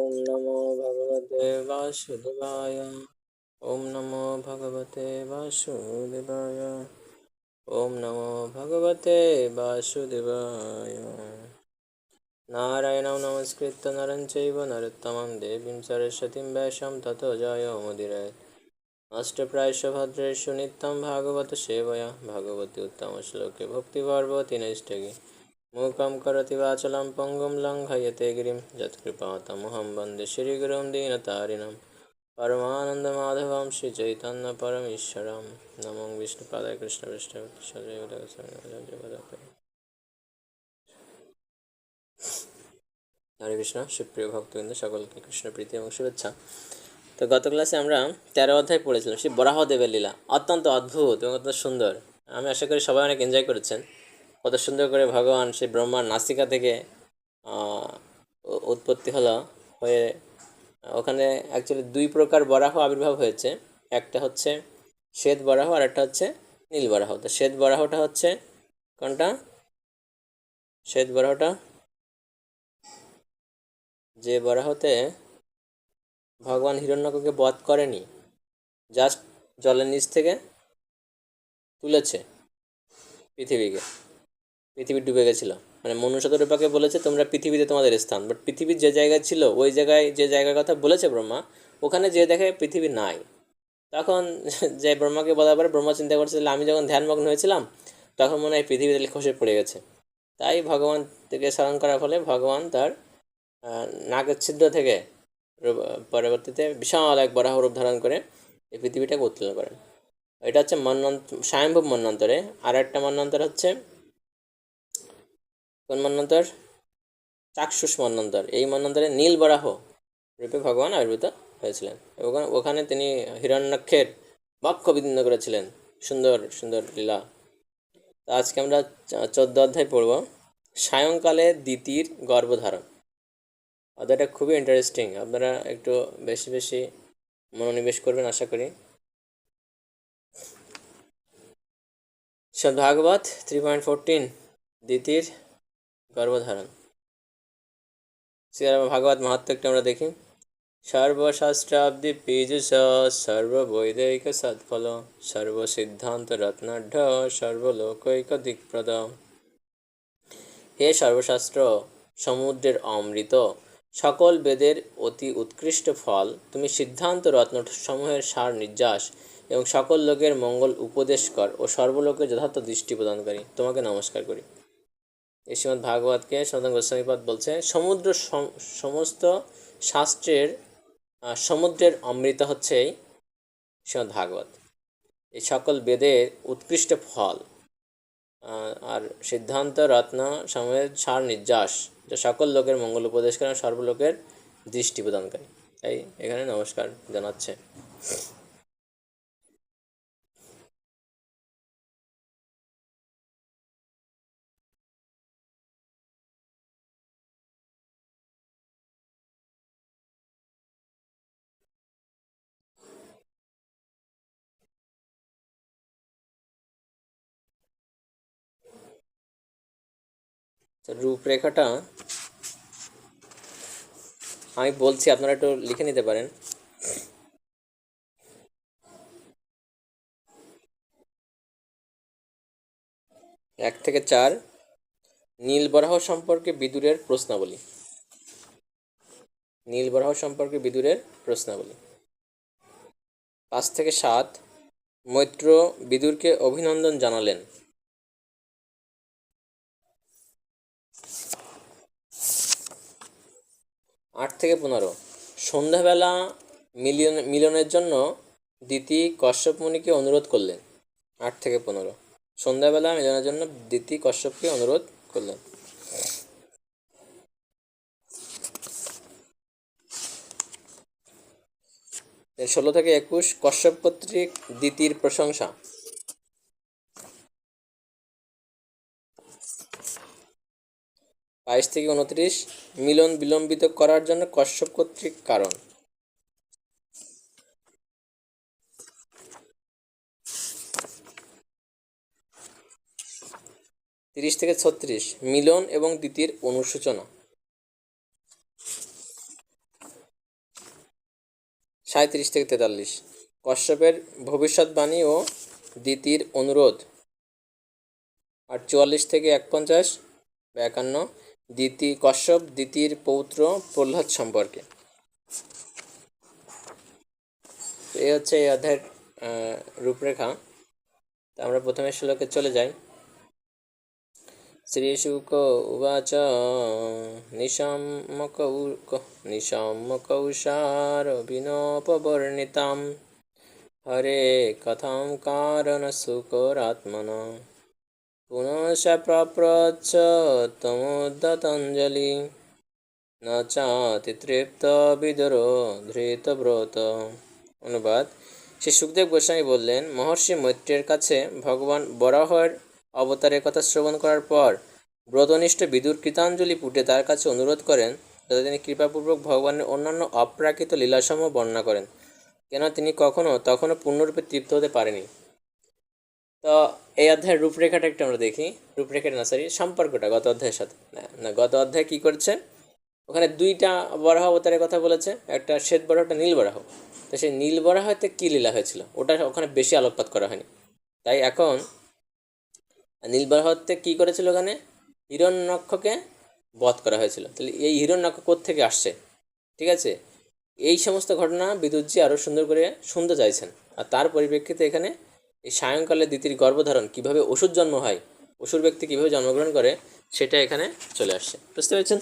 नमो भगवते वासुदेवाय। ओम नमो भगवते वासुदेवाय। ओम नमो भगवते वासुदेवाय। नारायणं नमस्कृत्य नरं चैव नरोत्तमं देवीं सरस्वतीं व्यासं ततो जयमुदीरयेत्। अष्टप्रायश्च भद्रेषु नित्यं भागवत सेवया भगवती उत्तमश्लोके भक्तिभार्गवती नैष्ठिकी। मूकं करोति वाचलं पङ्गुं लङ्घयते गिरिं यत्कृपातमहं वन्दे श्रीगुरुं दीनतारिणं। परमानन्दमाधवं श्रीचैतन्यपरमेश्वरं। नमो विष्णुपादाय कृष्णपृष्ठाय। হরে কৃষ্ণ। সুপ্রিয় ভক্তবৃন্দ, সকলকে কৃষ্ণ প্রীতি এবং শুভেচ্ছা। তো গত ক্লাসে আমরা 13 অধ্যায় পড়েছিলাম, সেই বরাহদেবের লীলা। অত্যন্ত অদ্ভুত এবং অত্যন্ত সুন্দর। আমি আশা করি সবাই অনেক এনজয় করেছেন। কত সুন্দর করে ভগবান সেই ব্রহ্মার নাসিকা থেকে উৎপত্তি হয়ে ওখানে অ্যাকচুয়ালি 2 প্রকার বরাহ আবির্ভাব হয়েছে। একটা হচ্ছে শ্বেত বরাহ আর একটা হচ্ছে নীল বরাহ। তো শ্বেত বরাহটা হচ্ছে কোনটা? শ্বেত বরাহটা যে বরাহতে ভগবান হিরণ্যককে বধ করেনি, জাস্ট জলের নিচ থেকে তুলেছে পৃথিবী ডুবে গেছিল। মানে মনুষ্যতরূপাকে বলেছে তোমরা পৃথিবীতে তোমাদের স্থান, বাট পৃথিবীর যে জায়গায় ছিল ওই জায়গায়, যে জায়গার কথা বলেছে ব্রহ্মা, ওখানে যে দেখে পৃথিবী নাই। তখন যে ব্রহ্মাকে বলার পরে ব্রহ্মা চিন্তা করছে, আমি যখন ধ্যানমগ্ন হয়েছিলাম তখন মনে হয় পৃথিবী তাহলে খসে পড়ে গেছে। তাই ভগবান থেকে স্মরণ করার ফলে ভগবান তার নাকের ছিদ্র থেকে পরবর্তীতে বিশাল এক বরাহ রূপ ধারণ করে এই পৃথিবীটাকে উত্তোলন করেন। এটা হচ্ছে স্বয়ম্ভব মন্বন্তরে। আর একটা মন্বন্তর হচ্ছে কোন মন্বন্তর? চাক্ষুষ মন্বন্তর। এই মন্বন্তরে নীল বরাহ রূপে ভগবান আবির্ভূত হয়েছিলেন এবং ওখানে তিনি হিরণ্যাক্ষের বক্ষ বিদীর্ণ করেছিলেন। সুন্দর সুন্দর লীলা। আজকে আমরা 14 অধ্যায় পড়ব, সায়ংকালে দিতির গর্ভধারণ। অধ্যায়টা খুবই ইন্টারেস্টিং। আপনারা একটু বেশি বেশি মনোনিবেশ করবেন আশা করি। শ্রীমদ্ ভাগবত 3.14 দিতির গর্ভধারণ। শ্রীরাম ভাগবত মাহাত্ম্য একটু আমরা দেখি। সর্বশাস্ত্রাব্দি পীযুষ সর্ববৈদিক সৎফল সর্বসিদ্ধান্ত রত্নাঢ্য সর্বলোকৈক দিকপ্রদ। হে সর্বশাস্ত্র সমুদ্রের অমৃত, সকল বেদের অতি উৎকৃষ্ট ফল, তুমি সিদ্ধান্ত রত্নসমূহের সার নির্যাস এবং সকল লোকের মঙ্গল উপদেশ কর ও সর্বলোকের যথার্থ দৃষ্টি প্রদানকারী, তোমাকে নমস্কার করি। এই শ্রীমদ্ ভাগবতকে সনাতন গোস্বামীপাদ বলছে সমস্ত শাস্ত্রের সমুদ্রের অমৃত হচ্ছে এই শ্রীমদ্ ভাগবত। এই সকল বেদের উৎকৃষ্ট ফল আর সিদ্ধান্ত রত্ন সময়ের সার নির্যাস, যা সকল লোকের মঙ্গল উপদেশ করে সর্বলোকের দৃষ্টি প্রদানকারী। তাই এখানে নমস্কার জানাচ্ছে। রূপরেখাটা আমি বলছি, আপনারা একটু লিখে নিতে পারেন। এক থেকে 4 নীলবরাহ সম্পর্কে বিদুরের প্রশ্নাবলী। নীলবরাহ সম্পর্কে বিদুরের প্রশ্নাবলী। 5 থেকে 7 মৈত্র বিদুরকে অভিনন্দন জানালেন। 8 থেকে 15 সন্ধ্যাবেলা মিলনের জন্য দিতি কশ্যপ মুনিকে অনুরোধ করলেন। 8 থেকে 15 সন্ধ্যাবেলা মিলনের জন্য দিতি কশ্যপকে অনুরোধ করলেন। 16 থেকে 21 কশ্যপ কর্তৃক দিতির প্রশংসা। 22 থেকে 29 মিলন বিলম্বিত করার জন্য কশ্যপ কর্তৃক কারণ। 30 থেকে 36 মিলন এবং দিতির অনুশোচনা। 37 থেকে 43। কশ্যপের ভবিষ্যৎবাণী ও দিতির অনুরোধ। আর 44 থেকে 51 কশ্যপ দিতির পৌত্র প্রহ্লাদ সম্পর্কে। তো এই হচ্ছে এই অধ্যায়ের রূপরেখা। তো আমরা প্রথমে শ্লোকে চলে যাই। শ্রীশুক উবাচ নিশাম্যকৌষারবিনোপবর্ণিতাম হরে কথাং কারণসুকরাত্মন পুনঃ প্রপ্রচ্ছ তমোদতঞ্জলি ন চাতি তৃপ্ত বিদুরো ধৃতব্রত। অনুবাদ: শ্রী সুখদেব গোস্বামী বললেন, মহর্ষি মৈত্রেয়ের কাছে ভগবান বরাহের অবতারের কথা শ্রবণ করার পর ব্রতনিষ্ঠ বিদুর কৃতাঞ্জলি পুটে তার কাছে অনুরোধ করেন যাতে তিনি কৃপাপূর্বক ভগবানের অন্যান্য অপ্রাকৃত লীলাসমূহ বর্ণনা করেন, কেন তিনি তখনও পূর্ণরূপে তৃপ্ত হতে পারেনি। তো এই অধ্যায়ের রূপরেখাটা একটু আমরা দেখি। সম্পর্কটা গত অধ্যায়ের সাথে না গত অধ্যায় কী করছে, ওখানে দুইটা বরাহ অবতারের কথা বলেছে, একটা শ্বেত বরাহ, একটা নীল বরাহ। তো সেই নীল বরাহতে কী লীলা হয়েছিল ওটা ওখানে বেশি আলোকপাত করা হয়নি। তাই এখন নীল বরাহতে কী করেছিল, ওখানে হিরণ্যক্ষকে বধ করা হয়েছিল। তাহলে এই হিরণ্যক্ষ কোত্থেকে আসছে, ঠিক আছে, এই সমস্ত ঘটনা বিদুরজি আরও সুন্দর করে শুনতে চাইছেন। আর তার পরিপ্রেক্ষিতে এখানে এই সায়ংকালে দিতির গর্ভধারণ, কীভাবে অসুর জন্ম হয়, অসুর ব্যক্তি কীভাবে জন্মগ্রহণ করে, সেটা এখানে চলে আসছে। বুঝতে পেরেছেন?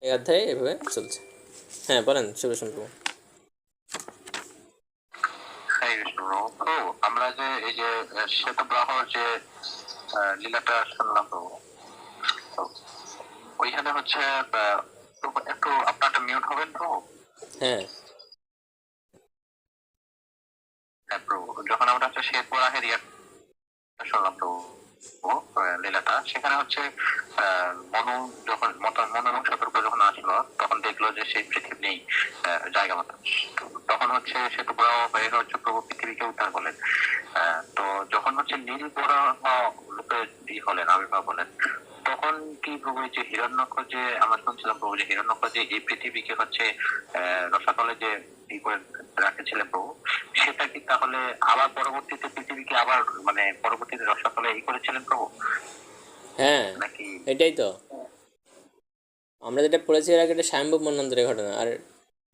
এই অধ্যায়ে এভাবে চলছে। হ্যাঁ বলেন শুভসম্পূ। আমরা যে এই যে শ্বেতগ্রহর যে লীলাটা শুনলাম তো ওইখানে হচ্ছে একটু আপনারটা মিউট হবেন তো। হ্যাঁ প্রভু, যখন আমরা হচ্ছে শ্বেত বরাহের শুনলাম তো লীলাটা, সেখানে হচ্ছে মনু এবং সতর্ক যখন আসলো তখন দেখলো যে সেই পৃথিবী নেই জায়গা মতো। তখন হচ্ছে শ্বেত বরাহ হয়ে হচ্ছে প্রভু পৃথিবীকে উদ্ধার করলেন। তো যখন হচ্ছে নীল বরাহ রূপে হলেন, আবির্ভাব হলেন, তখন কি প্রভু যে হিরণ্যক্ষ, যে আমরা শুনছিলাম প্রভু যে হিরণ্যক্ষ যে এই পৃথিবীকে হচ্ছে রসাতলে যে রাখেছিলেন প্রভু, সেটা কি তাহলে আবার পরবর্তীতে পৃথিবীকে আবার মানে পরবর্তীতে রসাতলে করেছিলেন প্রভু? হ্যাঁ নাকি এটাই তো আমরা যেটা পড়েছি এর আগে, এটা স্বয়ম্ভব মন্বন্তরের ঘটনা। আর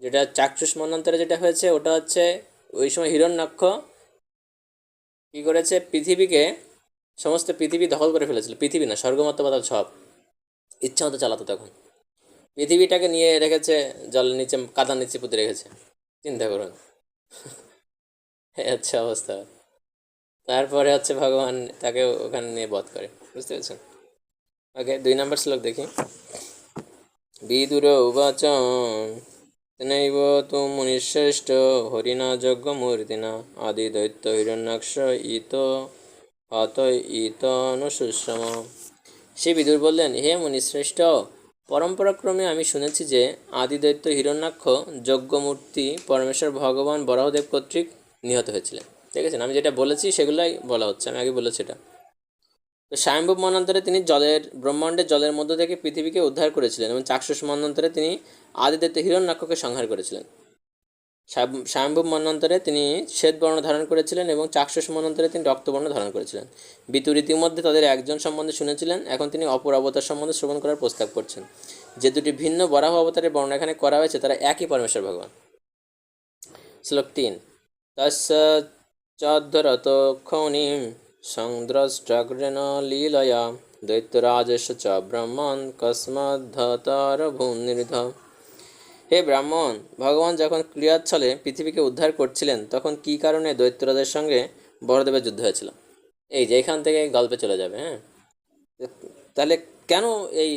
যেটা চাক্ষুষ মন্বন্তরে যেটা হয়েছে ওটা হচ্ছে ওই সময় হিরণ্যক্ষ কী করেছে, সমস্ত পৃথিবী দখল করে ফেলেছিল। পৃথিবী না, স্বর্গমত্ত পাতাল সব ইচ্ছা মতো চালাতো। তখন পৃথিবীটাকে নিয়ে রেখেছে জলের নিচে, কাদার নিচে পুঁতে রেখেছে। চিন্তা করুন, আচ্ছা অবস্থা। তারপরে হচ্ছে ভগবান তাকে ওখানে নিয়ে বধ করে। বুঝতে পেরেছেন? ওকে, 2 নম্বর শ্লোক দেখি। বিদুর উবাচ তেনৈব তু মুনিশ্রেষ্ঠ হরিণা যজ্ঞমূর্তিনা আদি দৈত্য হিরণ্যাক্ষ ইত হত ইত অনুশুশ্রম। সে বিদুর বললেন, হে মুনিশ্রেষ্ঠ, পরম্পরাক্রমে আমি শুনেছি যে আদিদৈত্য হিরণ্যাক্ষ যজ্ঞমূর্তি পরমেশ্বর ভগবান বরাহদেব কর্তৃক নিহত হয়েছিলেন। ঠিক আছে, আমি যেটা বলেছি সেগুলোই বলা হচ্ছে, আমি আগে বলেছি এটা। তো স্বয়ম্ভব মন্বন্তরে তিনি ব্রহ্মাণ্ডের জলের মধ্য থেকে পৃথিবীকে উদ্ধার করেছিলেন এবং চাক্ষুষ মন্বন্তরে তিনি আদিদৈত্য হিরণ্যাক্ষকে সংহার করেছিলেন। স্বয়ম্ভব মন্বন্তরে তিনি শ্বেতবর্ণ ধারণ করেছিলেন এবং চাক্ষুষ মন্বন্তরে তিনি রক্তবর্ণ ধারণ করেছিলেন। বিতুর ইতিমধ্যে তাদের একজন সম্বন্ধে শুনেছিলেন, এখন তিনি অপর অবতার সম্বন্ধে শ্রবণ করার প্রস্তাব করছেন। যে দুটি ভিন্ন বরাহ অবতারের বর্ণনা এখানে করা হয়েছে তারা একই পরমেশ্বর ভগবান। শ্লোক 3। তস্য চাধ্যরত খৌনিম সংদ্রষ্টগ্রেণ লীলয়া দৈত্যরাজস্য চ ব্রাহ্মণ কস্মাদ্ধতার ভূনির্ধ। হে ব্রাহ্মণ, ভগবান যখন ক্রিয়াচ্ছলে পৃথিবীকে উদ্ধার করছিলেন তখন কী কারণে দৈত্যরাজের সঙ্গে বড়দেবের যুদ্ধ হয়েছিল? এই যে এখান থেকে গল্পে চলে যাবে। হ্যাঁ, তাহলে কেন এই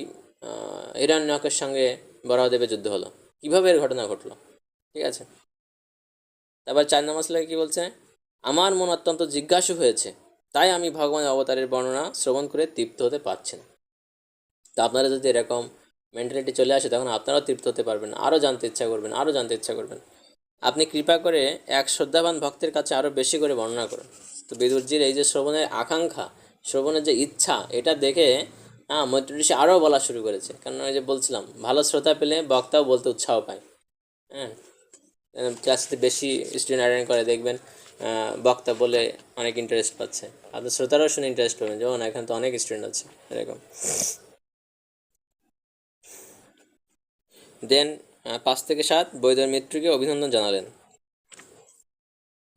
হিরণ্যকের সঙ্গে বরাহদেবের যুদ্ধ হলো, কীভাবে এর ঘটনা ঘটলো? ঠিক আছে, তারপর 4 নম্বর শ্লোকে কী বলছে? আমার মন অত্যন্ত জিজ্ঞাসু হয়েছে, তাই আমি ভগবানের অবতারের বর্ণনা শ্রবণ করে তৃপ্ত হতে পারছি না। তা আপনারা যদি এরকম মেন্টালিটি চলে আসে তখন আপনারাও তৃপ্ত হতে পারবেন, আরও জানতে ইচ্ছা করবেন। আপনি কৃপা করে এক শ্রদ্ধাবান ভক্তের কাছে আরও বেশি করে বর্ণনা করুন। তো বিদুরজির এই যে শ্রবণের আকাঙ্ক্ষা, শ্রবণের যে ইচ্ছা, এটা দেখে মৈত্র ঋষি আরও বলা শুরু করেছে। কারণ ওই যে বলছিলাম, ভালো শ্রোতা পেলে বক্তাও বলতে উৎসাহ পায়। হ্যাঁ, ক্লাসে বেশি স্টুডেন্ট অ্যাটেন্ড করে দেখবেন বক্তা বলে অনেক ইন্টারেস্ট পাচ্ছে, আপনার শ্রোতারাও শুনে ইন্টারেস্ট পাবেন, যেমন এখানে তো অনেক স্টুডেন্ট আছে এরকম। দেন 5 থেকে 7 বৈদর মিত্রকে অভিনন্দন জানালেন।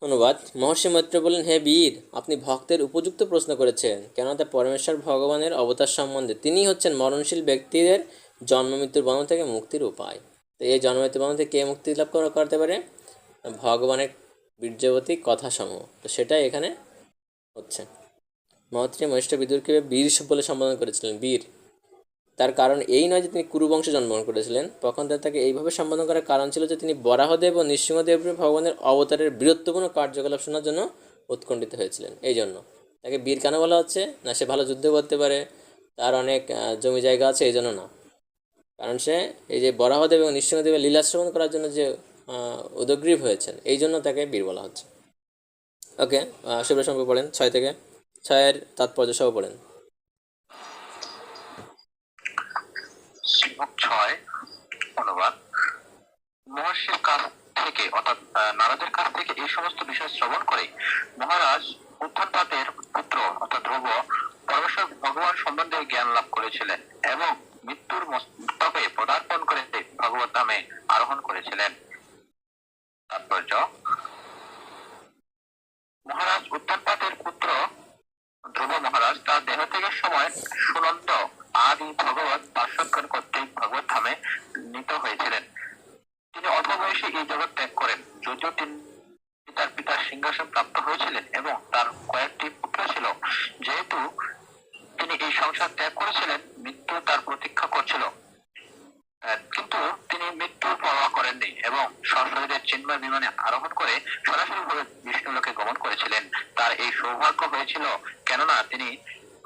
অনুবাদ: মহর্ষি মৈত্র বললেন, হে বীর, আপনি ভক্তের উপযুক্ত প্রশ্ন করেছেন, কেননা পরমেশ্বর ভগবানের অবতার সম্বন্ধে। তিনি হচ্ছেন মরণশীল ব্যক্তিদের জন্ম মৃত্যুর বন্ধন থেকে মুক্তির উপায়। তো এই জন্ম মৃত্যুর বন্ধন থেকে কে মুক্তি লাভ করতে পারে? ভগবানের বীর্যবতী কথাসমূহ, তো সেটাই এখানে হচ্ছে। মহর্ষি মহিষ্ঠ বিদুরকে বীর বলে সম্বোধন করেছিলেন, বীর। তার কারণ এই নয় যে তিনি কুরুবংশে জন্মগ্রহণ করেছিলেন, তখন তাকে এইভাবে সম্বোধন করার কারণ ছিল যে তিনি বরাহদেব ও নৃসিংহদেবের ভগবানের অবতারের বীরত্বপূর্ণ কার্যকলাপ শোনার জন্য উৎকণ্ঠিত হয়েছিলেন। এই জন্য তাকে বীর কেন বলা হচ্ছে না? সে ভালো যুদ্ধ করতে পারে, তার অনেক জমি জায়গা আছে, এই জন্য না। কারণ সে এই যে বরাহদেব এবং নৃসিংহদেবের লীলা শ্রবণ করার জন্য যে উদগ্রীব হয়েছেন, এই জন্য তাকে বীর বলা হচ্ছে। ওকে, শুভ্র সম্পর্কে পড়েন 6 থেকে 6 তাৎপর্য সহ পড়েন। শ্লোক 6 অনুবাদ: মহর্ষির কাছ থেকে অর্থাৎ নারদের কাছ থেকে এই সমস্ত বিষয় শ্রবণ করে মহারাজ উত্থানপাতের পুত্র অর্থাৎ ধ্রুব পরমেশ্বর ভগবান সম্বন্ধে জ্ঞান লাভ করেছিলেন এবং মৃত্যুর মস্তকে পদার্পণ করে ভগবত ধামে আরোহণ করেছিলেন। তাৎপর্য: মহারাজ উত্থানপাতের পুত্র ধ্রুব মহারাজ তার দেহ থেকে সময় সুনন্দ আদি ভগবত পার্শ্বক্ষণ কর্তৃক ভগবত ধামে নীত হয়েছিলেন। তিনি অল্প বয়সে এই জগৎ ত্যাগ করেন, যদিও তিনি তার পিতার সিংহাসন প্রাপ্ত হয়েছিলেন এবং তার কয়েকটি পুত্র ছিল। যেহেতু তিনি এই সংসার ত্যাগ করেছিলেন, মৃত্যু তার প্রতীক্ষা করছিল, কিন্তু তিনি মৃত্যুর পরোয়া করেননি এবং সশরীরে চিন্ময় বিমানে আরোহণ করে সরাসরি ভাবে বিষ্ণুলোকে গমন করেছিলেন। তার এই সৌভাগ্য হয়েছিল কেননা তিনি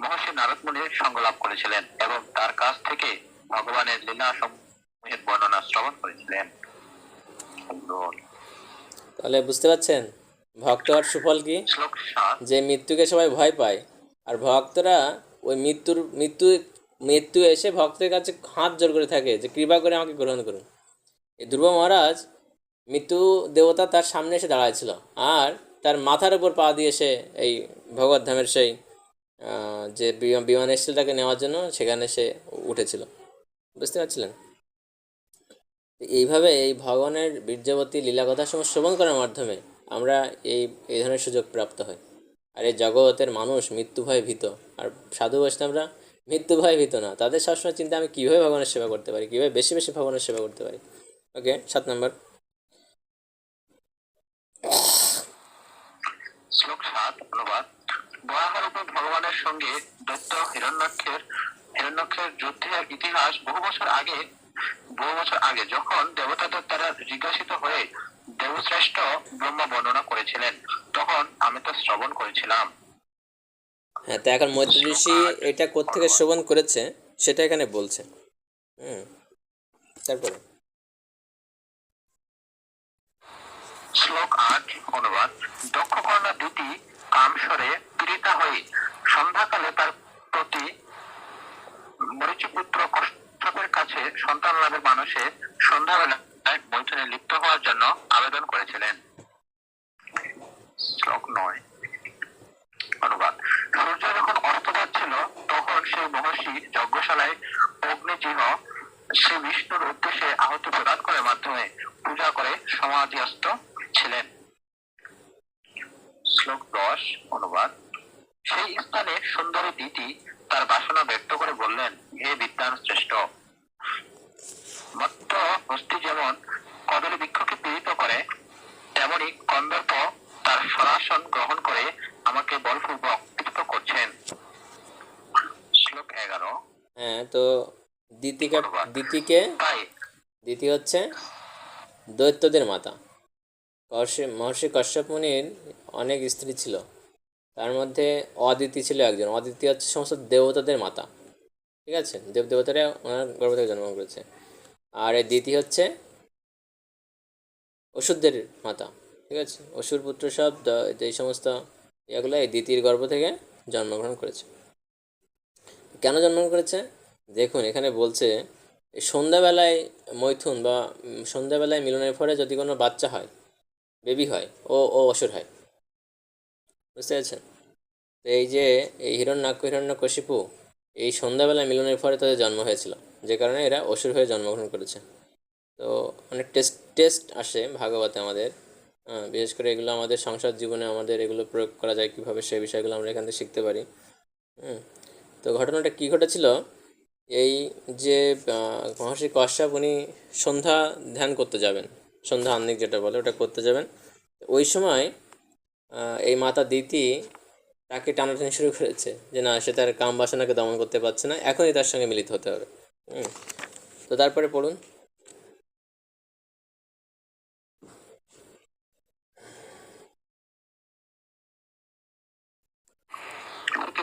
মহর্ষি নারদ মুনির সঙ্গ লাভ করেছিলেন এবং তার কাছ থেকে ভগবানের লীলা সমূহের বর্ণনা শ্রবণ করেছিলেন। তাহলে বুঝতে পারছেন ভক্ত হওয়ার সুফল কি? শ্লোক 7 যে মৃত্যুকে সবাই ভয় পায়, আর ভক্তরা ওই মৃত্যু এসে ভক্তের কাছে হাত জোর করে থাকে যে কৃপা করে আমাকে গ্রহণ করুন। এই ধ্রুব মহারাজ মৃত্যু দেবতা তার সামনে এসে দাঁড়াইছিল, আর তার মাথার উপর পা দিয়ে সে এই ভগবত ধামের সেই যে বিমান এসেছিল তাকে নেওয়ার জন্য, সেখানে সে উঠেছিল। বুঝতে পারছিলেন? এইভাবে এই ভগবানের বীর্যবতী লীলাকথা শ্রবণ করার মাধ্যমে আমরা এই ধরনের সুযোগ প্রাপ্ত হই। আর এই জগতের মানুষ মৃত্যু ভয়ে ভীত, আর সাধু বৈষ্ণবরা মৃত্যু ভয়ে ভীত না, তাদের সবসময় চিন্তা আমি কীভাবে ভগবানের সেবা করতে পারি, কীভাবে বেশি বেশি ভগবানের সেবা করতে পারি। ওকে, 7 নম্বর। শ্লোক 7 অনুবাদ: বরাহরূপে ভগবানের সঙ্গে দৈত্য হিরণ্যক্ষের যুদ্ধের ইতিহাস বহু বছর আগে যখন দেবতাদের দ্বারা জিজ্ঞাসিত হয়ে দেবশ্রেষ্ঠ ব্রহ্মা বর্ণনা করেছিলেন, তখন আমি তো শ্রবণ করেছিলাম। হ্যাঁ, তা এখন মৈত্র ঋষি এটা কোত্থেকে শ্রবণ করেছে সেটা এখানে বলছে। তারপরে শ্লোক 8 অনুবাদ: দক্ষকর্ণা দুটি কামস্বরে পীড়িতা হয়ে সন্ধ্যাকালে তার প্রতি মরীচিপুত্র কশ্যপের কাছে সন্তান লাভের মানুষে সন্ধ্যাবেলায় মৈথুনে লিপ্ত হওয়ার জন্য আবেদন করেছিলেন। শ্লোক 9 অনুবাদ: সূর্য যখন অস্ত যাচ্ছিল তখন সেই মহর্ষি যজ্ঞশালায় অগ্নিজিহ্ব শ্রী বিষ্ণুর উদ্দেশ্যে আহুতি প্রদান করার মাধ্যমে পূজা করে সমাধিস্থ ছিলেন। শ্লোক 10 অনুবাদ: সেই স্থানে সুন্দরী দিতি তার বাসনা ব্যক্ত করে বললেন, হে বিদ্যান শ্রেষ্ঠ, মত্ত হস্তি যেমন কদলী বৃক্ষকে পীড়িত করে, তেমনি কন্দর্প তার সরাসন গ্রহণ করে আমাকে বলপূর্বক পীড়িত করছেন। শ্লোক 11 হ্যাঁ, তো দিতি হচ্ছে দৈত্যদের মাতা। মহর্ষি কশ্যপ মুনির অনেক স্ত্রী ছিল, তার মধ্যে অদিতি ছিল একজন। অদিতি হচ্ছে সমস্ত দেবতাদের মাতা, ঠিক আছে? দেবতারা ওনার গর্ভ থেকে জন্মগ্রহণ করেছে। আর এই দিতি হচ্ছে অসুরদের মাতা, ঠিক আছে? অসুর পুত্র সব এই সমস্ত এগুলো এই দিতির গর্ভ থেকে জন্মগ্রহণ করেছে। কেন জন্মগ্রহণ করেছে দেখুন, এখানে বলছে এই সন্ধ্যাবেলায় মৈথুন বা সন্ধ্যাবেলায় মিলনের পরে যদি কোনো বাচ্চা হয়, বেবি হয়, ও অসুর হয়। বুঝতে পেরেছেন? তো এই যে এই হিরণ্যকশিপু এই সন্ধ্যাবেলায় মিলনের পরে তাদের জন্ম হয়েছিল, যে কারণে এরা অসুর হয়ে জন্মগ্রহণ করেছে। তো অনেক টেস্ট টেস্ট আসে ভাগবতে আমাদের, বিশেষ করে এগুলো আমাদের সংসার জীবনে আমাদের এগুলো প্রয়োগ করা যায় কীভাবে, সেই বিষয়গুলো আমরা এখান থেকে শিখতে পারি। তো ঘটনাটা কী ঘটেছিল, এই যে মহর্ষি কশ্যপ উনি সন্ধ্যা ধ্যান করতে যাবেন, সন্ধ্যা আহ্নিক যেটা বলে ওটা করতে যাবেন। ওই সময় এই মাতা দিতি তাকে টানাটানি শুরু করেছে যে না, সে তার কাম বাসনাকে দমন করতে পারছে না, এখনই তার সঙ্গে মিলিত হতে হবে। তো তারপরে পড়ুন।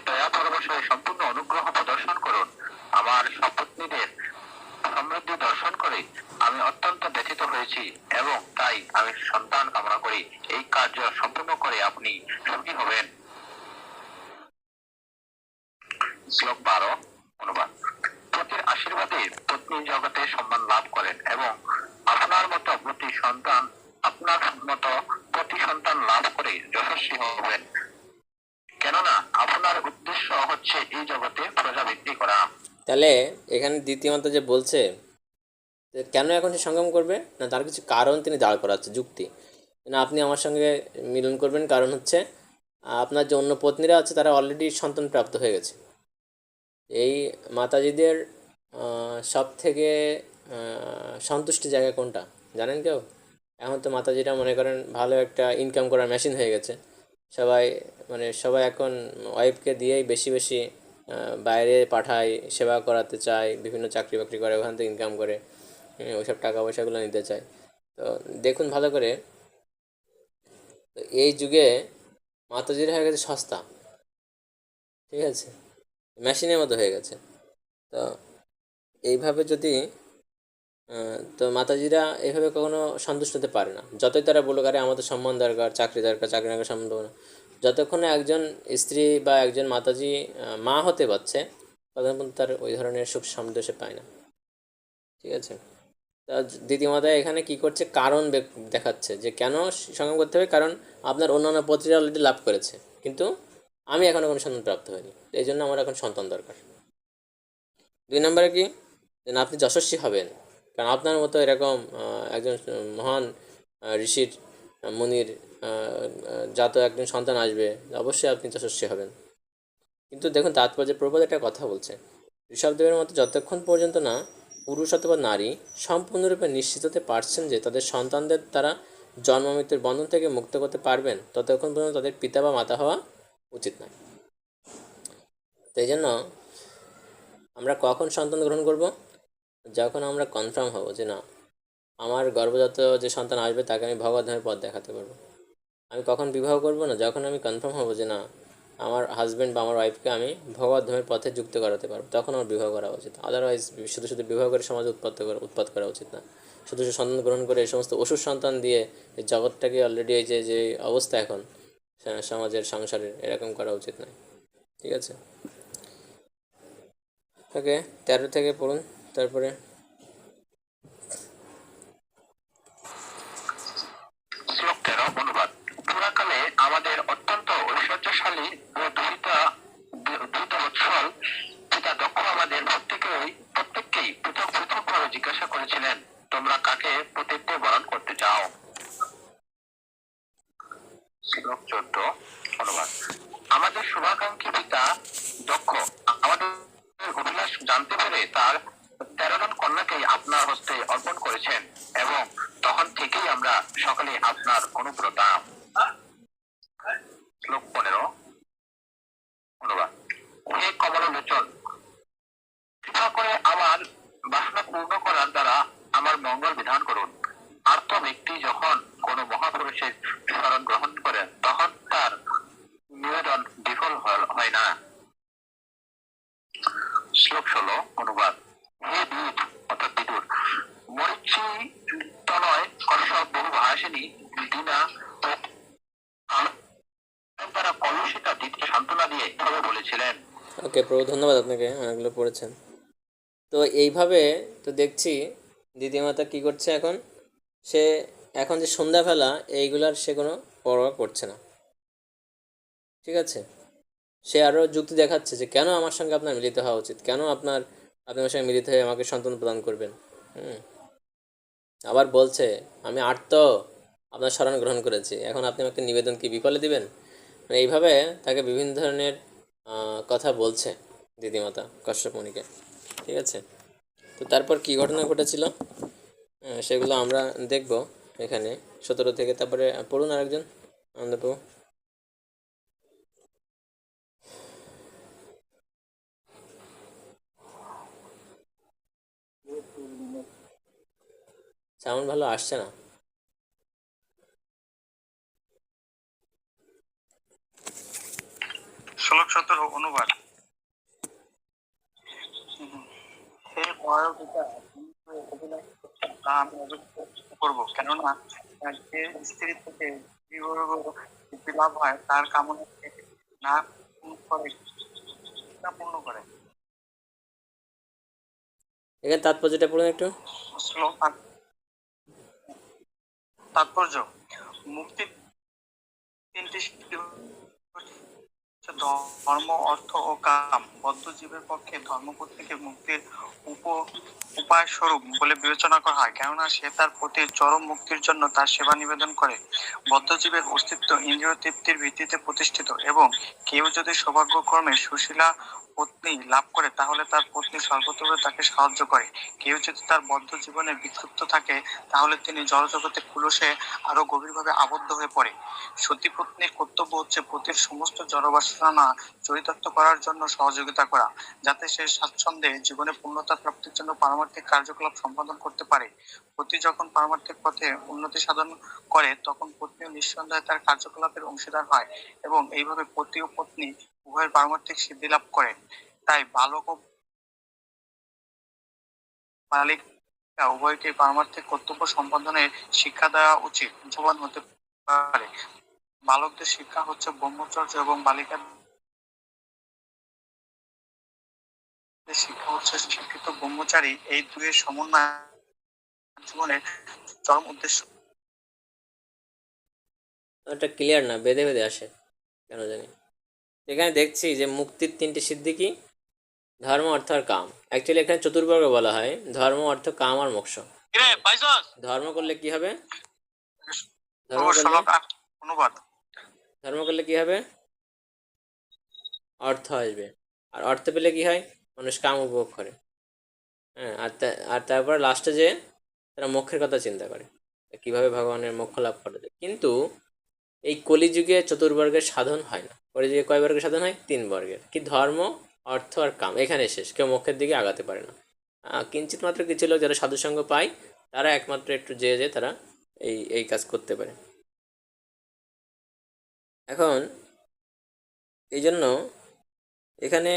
দয়া পরবশে সম্পূর্ণ অনুগ্রহ প্রদর্শন করুন। আমার সপত্নীদের সমৃদ্ধি দর্শন করে আমি অত্যন্ত ব্যথিত হয়েছি এবং তাই আমি সন্তান কামনা করি। এই কার্য সম্পূর্ণ করে আপনি সুখী হবেন। শ্লোক 12 অনুবাদ। পতির আশীর্বাদে পত্নী জগতে সম্মান লাভ করেন এবং আপনার মতো প্রতি সন্তান লাভ করে যশস্বী হবেন, কেননা আপনার উদ্দেশ্য হচ্ছে এই জগতে প্রজা বৃদ্ধি করা। তাহলে এখানে দ্বিতীয় মাতা যে বলছে যে কেন এখন সে সঙ্গম করবে না, তার কিছু কারণ তিনি দাঁড় করাচ্ছে, যুক্তি। না, আপনি আমার সঙ্গে মিলন করবেন কারণ হচ্ছে আপনার যে অন্য পত্নীরা আছে তারা অলরেডি সন্তান প্রাপ্ত হয়ে গেছে। এই মাতাজিদের সব থেকে সন্তুষ্টি জায়গা কোনটা জানেন কেউ? এখন তো মাতাজিরা মনে করেন ভালো একটা ইনকাম করার মেশিন হয়ে গেছে। সবাই সবাই এখন ওয়াইফকে দিয়েই বেশি বেশি বাইরে পাঠায়, সেবা করাতে চায়, বিভিন্ন চাকরি বাকরি করে ওখান থেকে ইনকাম করে ওইসব টাকা পয়সাগুলো নিতে চায়। তো দেখুন ভালো করে, তো এই যুগে মাতাজিরা হয়ে গেছে সস্তা, ঠিক আছে, মেশিনের মতো হয়ে গেছে। তো এইভাবে যদি তো মাতাজিরা এইভাবে কখনো সন্তুষ্ট হতে পারে না, যতই তারা বলুক আরে আমাদের সম্মান দরকার, চাকরি দরকার, চাকরি দরকার, সম্মান দেবো না, যতক্ষণে একজন স্ত্রী বা একজন মাতাজি মা হতে পারছে ততক্ষণ পর্যন্ত তার ওই ধরনের সুখ সমৃদ্ধি সে পায় না। ঠিক আছে? তা দ্বিতীয়মাতা এখানে কি করছে, কারণ দেখাচ্ছে যে কেন সঙ্গম করতে হবে, কারণ আপনার অন্যান্য পত্রীরা অলরেডি লাভ করেছে, কিন্তু আমি এখনও কোনো সন্তান প্রাপ্ত হয়নি, এই জন্য আমার এখন সন্তান দরকার। 2 নম্বরে কি, যেন আপনি যশস্বী হবেন, কারণ আপনার মতো এরকম একজন মহান ঋষির মুনির জাত একজন সন্তান আসবে, অবশ্যই আপনি যশস্বী হবেন। কিন্তু দেখুন তাৎপর্য, প্রভুপাদ একটা কথা বলছে, ঋষভদেবের মতো যতক্ষণ পর্যন্ত না পুরুষ অথবা নারী সম্পূর্ণরূপে নিশ্চিত হতে পারছেন যে তাদের সন্তানদের তারা জন্ম মৃত্যুর বন্ধন থেকে মুক্ত করতে পারবেন, ততক্ষণ পর্যন্ত তাদের পিতা বা মাতা হওয়া উচিত নয়। তো এই জন্য আমরা কখন সন্তান গ্রহণ করব, যখন আমরা কনফার্ম হব যে না, আমার গর্ভজাত যে সন্তান আসবে তাকে আমি ভগবদ্ধামের পথ দেখাতে পারবো। আমি কখন বিবাহ করব না, যখন আমি কনফার্ম হব যে না, আমার হাজব্যান্ড বা আমার ওয়াইফকে আমি ভগবদ্ধামের পথে যুক্ত করাতে পারবো, তখন আমার বিবাহ করা উচিত। আদারওয়াইজ শুধু শুধু বিবাহ করে সমাজে উৎপাত করা উচিত না। শুধু শুধু সন্তান গ্রহণ করে এই সমস্ত অসুর সন্তান দিয়ে এই জগৎটাকে অলরেডি এই যে যে অবস্থা এখন সমাজের সংসারের, এরকম করা উচিত নয়। ঠিক আছে? ওকে, 13 থেকে পড়ুন তারপরে। শ্লোক 13 অনুবাদ। পুরাকালে আমাদের অত্যন্ত ঐশ্বর্যশালী ও দুহিতবৎসল পিতা দক্ষ আমাদের প্রত্যেককেই পৃথক পৃথক ভাবে জিজ্ঞাসা করেছিলেন, তোমরা কাকে প্রতিজ্ঞ বরণ করতে চাও? শ্লোক 14 অনুবাদ। আমাদের শুভাকাঙ্ক্ষী পিতা দক্ষ আমাদের অভিলাষ জানতে পেরে তার 13 জন কন্যাকেই আপনার হস্তে অর্পণ করেছেন এবং তখন থেকেই আমরা সকলে আপনার অনুব্রতা। শ্লোক 15 অনুবাদ। হে কমললোচন, কৃপা করে আমার বাসনা পূর্ণ করার দ্বারা আমার মঙ্গল বিধান করুন। আর্ত ব্যক্তি যখন কোনো মহাপুরুষের শরণ গ্রহণ করেন তখন তার নিবেদন বিফল হয় না। শ্লোক 16 অনুবাদ। হে বিদ অর্থাৎ বিদুর, মরিচি তনয় কশ্যপ বহু ভাষিনী দীনা ও দ্বারা কলুষিতা দিতে সান্ত্বনা দিয়ে এভাবে বলেছিলেন। ওকে প্রভু, ধন্যবাদ আপনাকে, অনেকগুলো পড়েছেন। তো এইভাবে তো দেখছি দিদিমাতা কী করছে এখন, সে এখন যে সন্ধ্যাবেলা এইগুলার সে কোনো পরোয়া করছে না, ঠিক আছে। সে আরও যুক্তি দেখাচ্ছে যে কেন আমার সঙ্গে আপনার মিলিত হওয়া উচিত, কেন আপনি আমার সঙ্গে মিলিত হয়ে আমাকে সন্তান প্রদান করবেন। হুম। আবার বলছে আমি আর্ত আপনার শরণ গ্রহণ করেছি, এখন আপনি আমাকে নিবেদন কি বিফলে দিবেন। মানে এইভাবে তাকে বিভিন্ন ধরনের কথা বলছে দিদিমাতা কশ্যপ মুনিকে, ঠিক আছে। তো তারপর কি ঘটনা ঘটেছিল সেগুলো আমরা দেখব এখানে 17 থেকে। তারপরে পড়ুন আরেকজন, আনন্দপ্রভু। সাউন্ড ভালো আসছে না। শ্লোক 17 অনুবাদ। সেই বয়োধিকা অভিনয় তা আমি অভিযোগ করবো, কেননা যে স্ত্রী থেকে বিবর্গ লাভ হয় তার কামনা না পূর্ণ করে, না পূর্ণ করে। এখানে তাৎপর্যটা পড়ুন একটু। শ্লোক তাৎপর্য: মুক্তির তিনটি সিদ্ধি হচ্ছে ধর্ম, অর্থ ও কাম। বদ্ধ জীবের পক্ষে ধর্মপত্নীকে মুক্তির উপায় স্বরূপ বলে বিবেচনা করা হয়, কেননা সে তার পতির চরম মুক্তির জন্য তার সেবা নিবেদন করে। বদ্ধ জীবের অস্তিত্ব ইন্দ্রিয় তৃপ্তির ভিত্তিতে প্রতিষ্ঠিত, এবং কেউ যদি সৌভাগ্যক্রমে সুশীলা পত্নী লাভ করে তাহলে তার পত্নী সর্বতোভাবে তাকে সাহায্য করে। কেউ যদি তার বদ্ধ জীবনে বিক্ষিপ্ত থাকে তাহলে তিনি জড়জগতে কুলসে আরো গভীরভাবে আবদ্ধ হয়ে পড়ে। সতী পত্নীর কর্তব্য হচ্ছে পতির সমস্ত জড়বাসনা চরিতার্থ করার জন্য সহযোগিতা করা, যাতে সে স্বাচ্ছন্দ্যে জীবনে পূর্ণতা প্রাপ্তির জন্য পারমার্থিক কার্যকলাপ সম্পাদন করতে পারে। পতি যখন পারমার্থিক পথে উন্নতি সাধন করে তখন পত্নীও নিঃসন্দেহে তার কার্যকলাপের অংশীদার হয়, এবং এইভাবে পতি ও পত্নী উভয়ের পারমার্থিক সিদ্ধি লাভ করে। তাই বালক ও বালিকা উভয়কে পারমার্থিক কর্তব্য সম্পাদনের শিক্ষা দেওয়া উচিত। জবান হতে পারে। বালকদের শিক্ষা হচ্ছে ব্রহ্মচর্য এবং বালিকাদের শিক্ষা হচ্ছে শিক্ষিত ব্রহ্মচারী। এই দুয়ের সমন্বয় জীবনের চরম উদ্দেশ্য। এটা ক্লিয়ার না, বেঁধে বেঁধে আসে কেন জানি। এখানে দেখছি যে মুক্তির তিনটি সিদ্ধি কি, ধর্ম, অর্থ আর কাম। অ্যাকচুয়ালি এখানে চতুর্বর্গ বলা হয়, ধর্ম, অর্থ, কাম আর মোক্ষ। ধর্ম করলে কি হবে, ধর্ম করলে শ্লোক 8 অনুবাদ। ধর্ম করলে কি হবে, অর্থ আসবে, আর অর্থ পেলে কি হয়, মানুষ কাম উপভোগ করে। হ্যাঁ, আর তারপর লাস্টে যে তারা মোক্ষের কথা চিন্তা করে, কিভাবে ভগবানের মোক্ষ লাভ করা যায়। কিন্তু এই কলিযুগে চতুর্বর্গের সাধন হয় না। কলিযুগে কয় বর্গের সাধন হয়, 3 বর্গের, কি ধর্ম, অর্থ আর কাম, এখানে শেষ। কেউ মোক্ষের দিকে আগাতে পারে না। কিঞ্চিত মাত্র কিছু লোক যারা সাধুসঙ্গ পায় তারা একমাত্র একটু যে তারা এই এই কাজ করতে পারে। এখন এই জন্য এখানে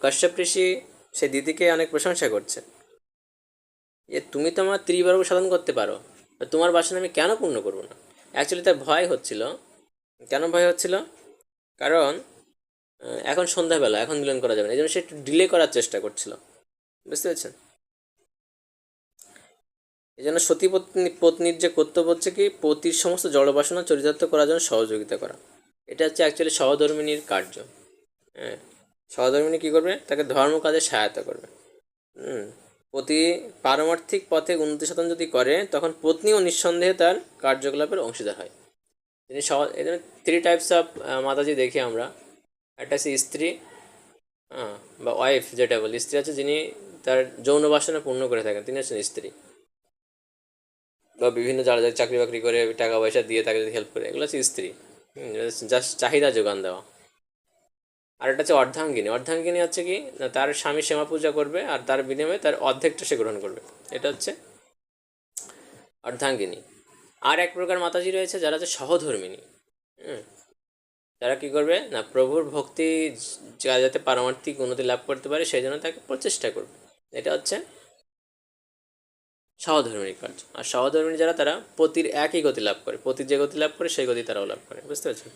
কশ্যপ ঋষি সে দিদিকে অনেক প্রশংসা করছে যে তুমি তো আমার ত্রিবর্গ সাধন করতে পারো, তোমার বাসনা আমি কেন পূর্ণ করবো না। অ্যাকচুয়ালি তার ভয় হচ্ছিল। কেন ভয় হচ্ছিল, কারণ এখন সন্ধ্যাবেলা, এখন মিলন করা যাবে না, এই জন্য সে একটু ডিলে করার চেষ্টা করছিল, বুঝতে পেরেছেন। এই জন্য সতী পত্নীর যে কর্তব্য হচ্ছে কি, পতির সমস্ত জড়বাসনা চরিতার্থ করার জন্য সহযোগিতা করা। এটা হচ্ছে অ্যাকচুয়ালি সহধর্মিনীর কার্য। হ্যাঁ, সহধর্মিনী কী করবে, তাকে ধর্ম কাজে সহায়তা করবে। পতি পারমার্থিক পথে উন্নতি সাধন যদি করে তখন পত্নীও নিঃসন্দেহে তার কার্যকলাপের অংশীদার হয়। তিনি এখানে 3 টাইপস অফ মাতাজি দেখি আমরা। একটা হচ্ছে স্ত্রী, বা ওয়াইফ যেটা বলি, স্ত্রী আছে যিনি তার যৌন বাসনা পূর্ণ করে থাকেন, তিনি হচ্ছেন স্ত্রী। বা বিভিন্ন যারা চাকরি বাকরি করে টাকা পয়সা দিয়ে তাকে যদি হেল্প করে, এগুলো হচ্ছে স্ত্রী। জাস্ট চাহিদা যোগান দেওয়া। আর একটা হচ্ছে অর্ধাঙ্গিনী। অর্ধাঙ্গিনী হচ্ছে কি, না তার স্বামী সেবা পূজা করবে আর তার বিনিময়ে তার অর্ধেকটা সে গ্রহণ করবে, এটা হচ্ছে অর্ধাঙ্গিনী। আর এক প্রকার মাতাজি রয়েছে যারা হচ্ছে সহধর্মিনী। তারা কী করবে না, প্রভুর ভক্তি যাতে পারমার্থিক উন্নতি লাভ করতে পারে সেই জন্য তাকে প্রচেষ্টা করবে। এটা হচ্ছে সহধর্মিনী কার্য। আর সহধর্মিনী যারা, তারা পতির একই গতি লাভ করে, পতির যে গতি লাভ করে সেই গতি তারাও লাভ করে, বুঝতে পারছেন।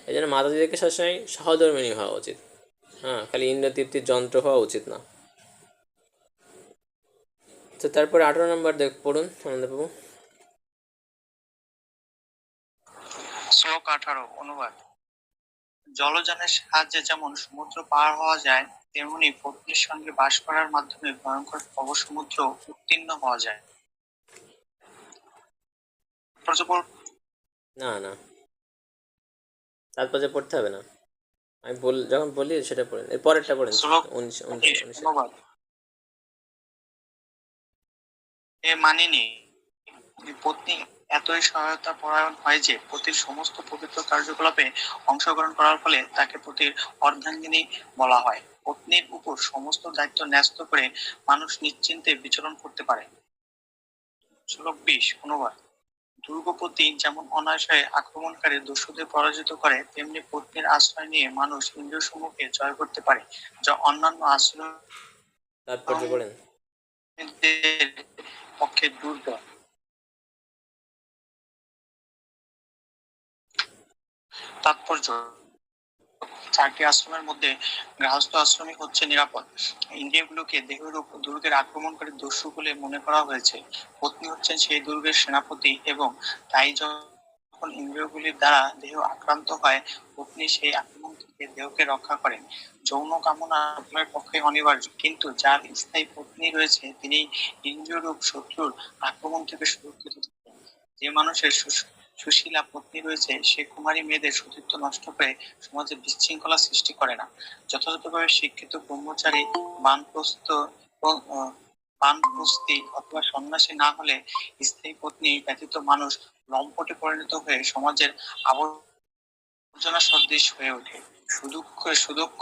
এই জন্য মাতাজিদেরকে সবসময় সহধর্মিনী হওয়া উচিত। খালি ইন্দ্রতৃপ্তির যন্ত্র হওয়া উচিত না। তো তারপরে 18 নম্বর পড়ুন আনন্দবাবু। শ্লোক 18 অনুবাদ। জলযানের সাহায্যে যেমন সমুদ্র পার হওয়া যায়, তেমনি পত্নীর সঙ্গে বাস করার মাধ্যমে ভয়ঙ্কর ভবসমুদ্র উত্তীর্ণ হওয়া যায়। না না, তারপরে পড়তে হবে না, আমি যখন বলি সেটা পড়েন, এর পরেরটা পড়েন। শ্লোক 19 অনুবাদ। এ মানিনি পত্নী এতই সহায়তা পরায়ণ হয় যে পতির সমস্ত পবিত্র কার্যকলাপে অংশগ্রহণ করার ফলে তাকে পতির অর্ধাঙ্গিনী বলা হয়। পত্নীর উপর সমস্ত দায়িত্ব ন্যস্ত করে মানুষ নিশ্চিন্তে বিচরণ করতে পারে। শ্লোক 20 অনুবাদ। দুর্গপতি যেমন অনায়াসে আক্রমণকারী দস্যুদের পরাজিত করে, তেমনি পত্নীর আশ্রয় নিয়ে মানুষ ইন্দ্রিয় সমূহকে জয় করতে পারে, যা অন্যান্য তাৎপর্য পড়েন। আশ্রমীদের পক্ষে দুর্বল। তাৎপর্য। 4টি আশ্রমের মধ্যে গৃহস্থ আশ্রমই হচ্ছে নিরাপদ। ইন্দ্রিয়গুলোকে দেহরূপ দুর্গের আক্রমণকারী দস্যু বলে মনে করা হয়েছে। পত্নী হচ্ছেন সেই দুর্গের সেনাপতি, এবং তাই যখন ইন্দ্রিয়গুলির দ্বারা দেহ আক্রান্ত হয়, পত্নী সেই আক্রমণ থেকে দেহকে রক্ষা করেন। যৌন কামনা সকলের পক্ষে অনিবার্য, কিন্তু যার স্থায়ী পত্নী রয়েছে তিনি ইন্দ্রিয়রূপ শত্রুর আক্রমণ থেকে সুরক্ষিত থাকেন। যে মানুষের সুশীলা পত্নী রয়েছে, সে কুমারী মেয়েদের সতীত্ব নষ্ট করে সমাজে বিশৃঙ্খলা সৃষ্টি করে না। যথাযথভাবে শিক্ষিত ব্রহ্মচারী বানপ্রস্থ বানপ্রস্থী অথবা সন্ন্যাসী না হলে স্থায়ী পত্নী ব্যতীত মানুষ লম্পটে পরিণত হয়ে সমাজের আবর্জনা সদৃশ হয়ে ওঠে। সুদক্ষ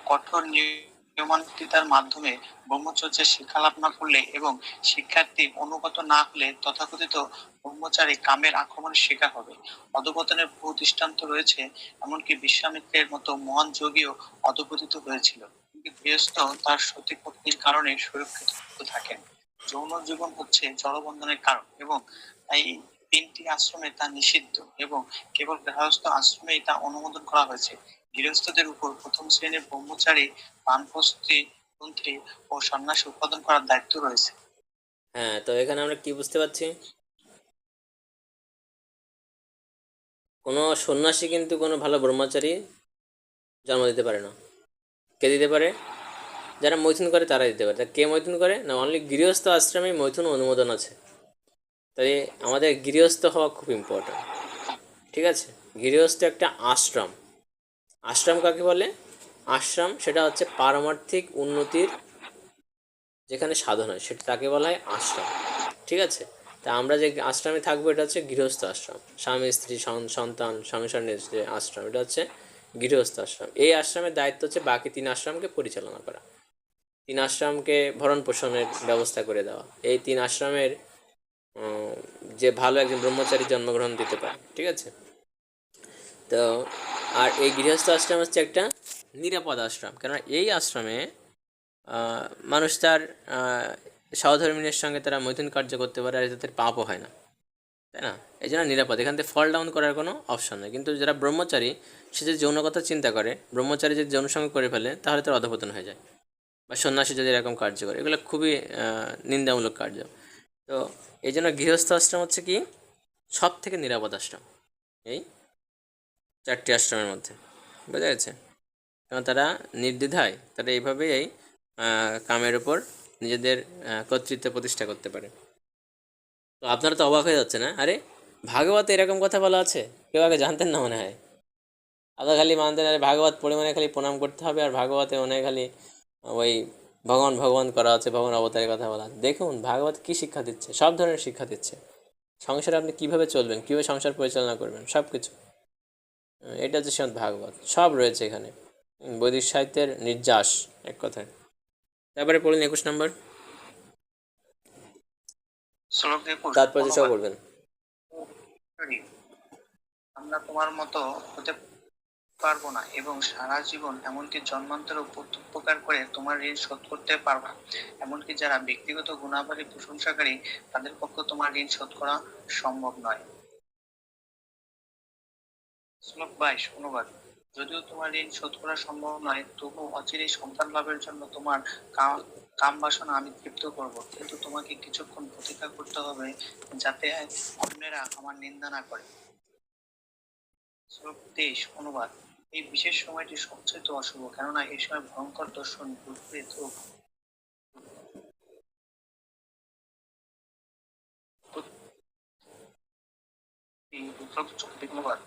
কঠোর নিয়মানুবর্তিতার মাধ্যমে ব্রহ্মচর্যের শিক্ষা লাভ না করলে এবং শিক্ষার্থী অনুগত না হলে তথাকথিত ব্রহ্মচারী কামের আক্রমণের শিকার হবে। অধঃপতনের বহু দৃষ্টান্ত রয়েছে, এমনকি বিশ্বামিত্রের মতো মহান যোগীও অধঃপতিত হয়েছিল, কিন্তু গৃহস্থ তার সতী পত্নীর কারণে সুরক্ষিত থাকেন। যৌন জীবন হচ্ছে জড়বন্ধনের কারণ, এবং তাই 3টি আশ্রমে তা নিষিদ্ধ, এবং কেবল গৃহস্থ আশ্রমেই তা অনুমোদন করা হয়েছে। গৃহস্থদের উপর প্রথম শ্রেণীর ব্রহ্মচারী, বানপ্রস্থী, তন্ত্রী ও সন্ন্যাসী উৎপাদন করার দায়িত্ব রয়েছে। হ্যাঁ, তো এখানে আমরা কি বুঝতে পারছি? কোনো সন্ন্যাসী কিন্তু কোনো ভালো ব্রহ্মচারী জন্ম দিতে পারে না। কে দিতে পারে? যারা মৈথুন করে তারা দিতে পারে। তা কে মৈথুন করে না? অনলি গৃহস্থ আশ্রমে মৈথুন অনুমোদন আছে। তাই আমাদের গৃহস্থ হওয়া খুব ইম্পর্ট্যান্ট, ঠিক আছে? গৃহস্থ একটা আশ্রম। আশ্রম কাকে বলে? আশ্রম সেটা হচ্ছে পারমার্থিক উন্নতির যেখানে সাধন হয়, সেটা তাকে বলা হয় আশ্রম, ঠিক আছে? তা আমরা যে আশ্রমে থাকবো এটা হচ্ছে গৃহস্থ আশ্রম। স্বামী স্ত্রী সন্তান সংসার নিয়ে যে আশ্রম, এটা হচ্ছে গৃহস্থ আশ্রম। এই আশ্রমের দায়িত্ব হচ্ছে বাকি 3 আশ্রমকে পরিচালনা করা, 3 আশ্রমকে ভরণ পোষণের ব্যবস্থা করে দেওয়া। এই 3 আশ্রমের যে ভালো একজন ব্রহ্মচারী জন্মগ্রহণ দিতে পারে, ঠিক আছে? তো আর এই গৃহস্থ আশ্রম হচ্ছে একটা নিরাপদ আশ্রম, কেননা এই আশ্রমে মানুষ তার সহধর্মিনীর সঙ্গে তারা মৈথুন কার্য করতে পারে, আর তাদের পাপও হয় না, তাই না? এই জন্য নিরাপদ, এখান থেকে ফল ডাউন করার কোনো অপশন নেই। কিন্তু যারা ব্রহ্মচারী, সে যদি যৌন কথা চিন্তা করে, ব্রহ্মচারী যদি যৌন সঙ্গে করে ফেলে, তাহলে তার অধঃপতন হয়ে যায়। বা সন্ন্যাসী যদি এরকম কার্য করে, এগুলো খুবই নিন্দামূলক কার্য। তো এই জন্য গৃহস্থ আশ্রম হচ্ছে কি সব থেকে নিরাপদ আশ্রম এই 4টি আশ্রমের মধ্যে, বোঝা গেছে? কারণ তারা নির্দ্বিধায় তারা এইভাবেই এই কামের ওপর নিজেদের কর্তৃত্ব প্রতিষ্ঠা করতে পারে। তো আপনারা তো অবাক হয়ে যাচ্ছে না? আরে ভাগবতে এরকম কথা বলা আছে, কেউ আগে জানতেন না মনে হয়। আপনারা খালি মানতেন আরে ভাগবত পড়ে মানে খালি প্রণাম করতে হবে, আর ভাগবতে মনে খালি ওই ভগবান ভগবান করা আছে, ভগবান অবতারের কথা বলা আছে। দেখুন ভাগবত কী শিক্ষা দিচ্ছে, সব ধরনের শিক্ষা দিচ্ছে। সংসারে আপনি কীভাবে চলবেন, কীভাবে সংসার পরিচালনা করবেন, সব কিছু। এটা হচ্ছে শ্রীমদ্ ভাগবত, সব রয়েছে এখানে। বৈদিক সাহিত্যের নির্যাস এক কথায়। তারপরে পড়ুন 21 নম্বর। শ্লোক 21 তাৎপর্য সব বলবেন। আমরা তোমার মতো হতে পারবো না, এবং সারা জীবন এমনকি জন্মান্তর উপকার করে তোমার ঋণ শোধ করতে পারবো না। এমনকি যারা ব্যক্তিগত গুণাবলী প্রশংসাকারী, তাদের পক্ষে তোমার ঋণ শোধ করা সম্ভব নয়। শ্লোক 22 অনুবাদ। যদিও তোমার ঋণ শোধ করা সম্ভব নয়, তবু অচিরেই সন্তান লাভের জন্য তোমার কাম বাসনা আমি তৃপ্ত করব, কিন্তু তোমাকে কিছুক্ষণ প্রতীক্ষা করতে হবে যাতে অন্যেরা আমার নিন্দা না করে। শ্লোক 23 অনুবাদ। এই বিশেষ সময়টি সবচেয়ে অশুভ, কেননা এই সময় ভয়ঙ্কর দর্শন, ভূত প্রেত ও অনুবাদ।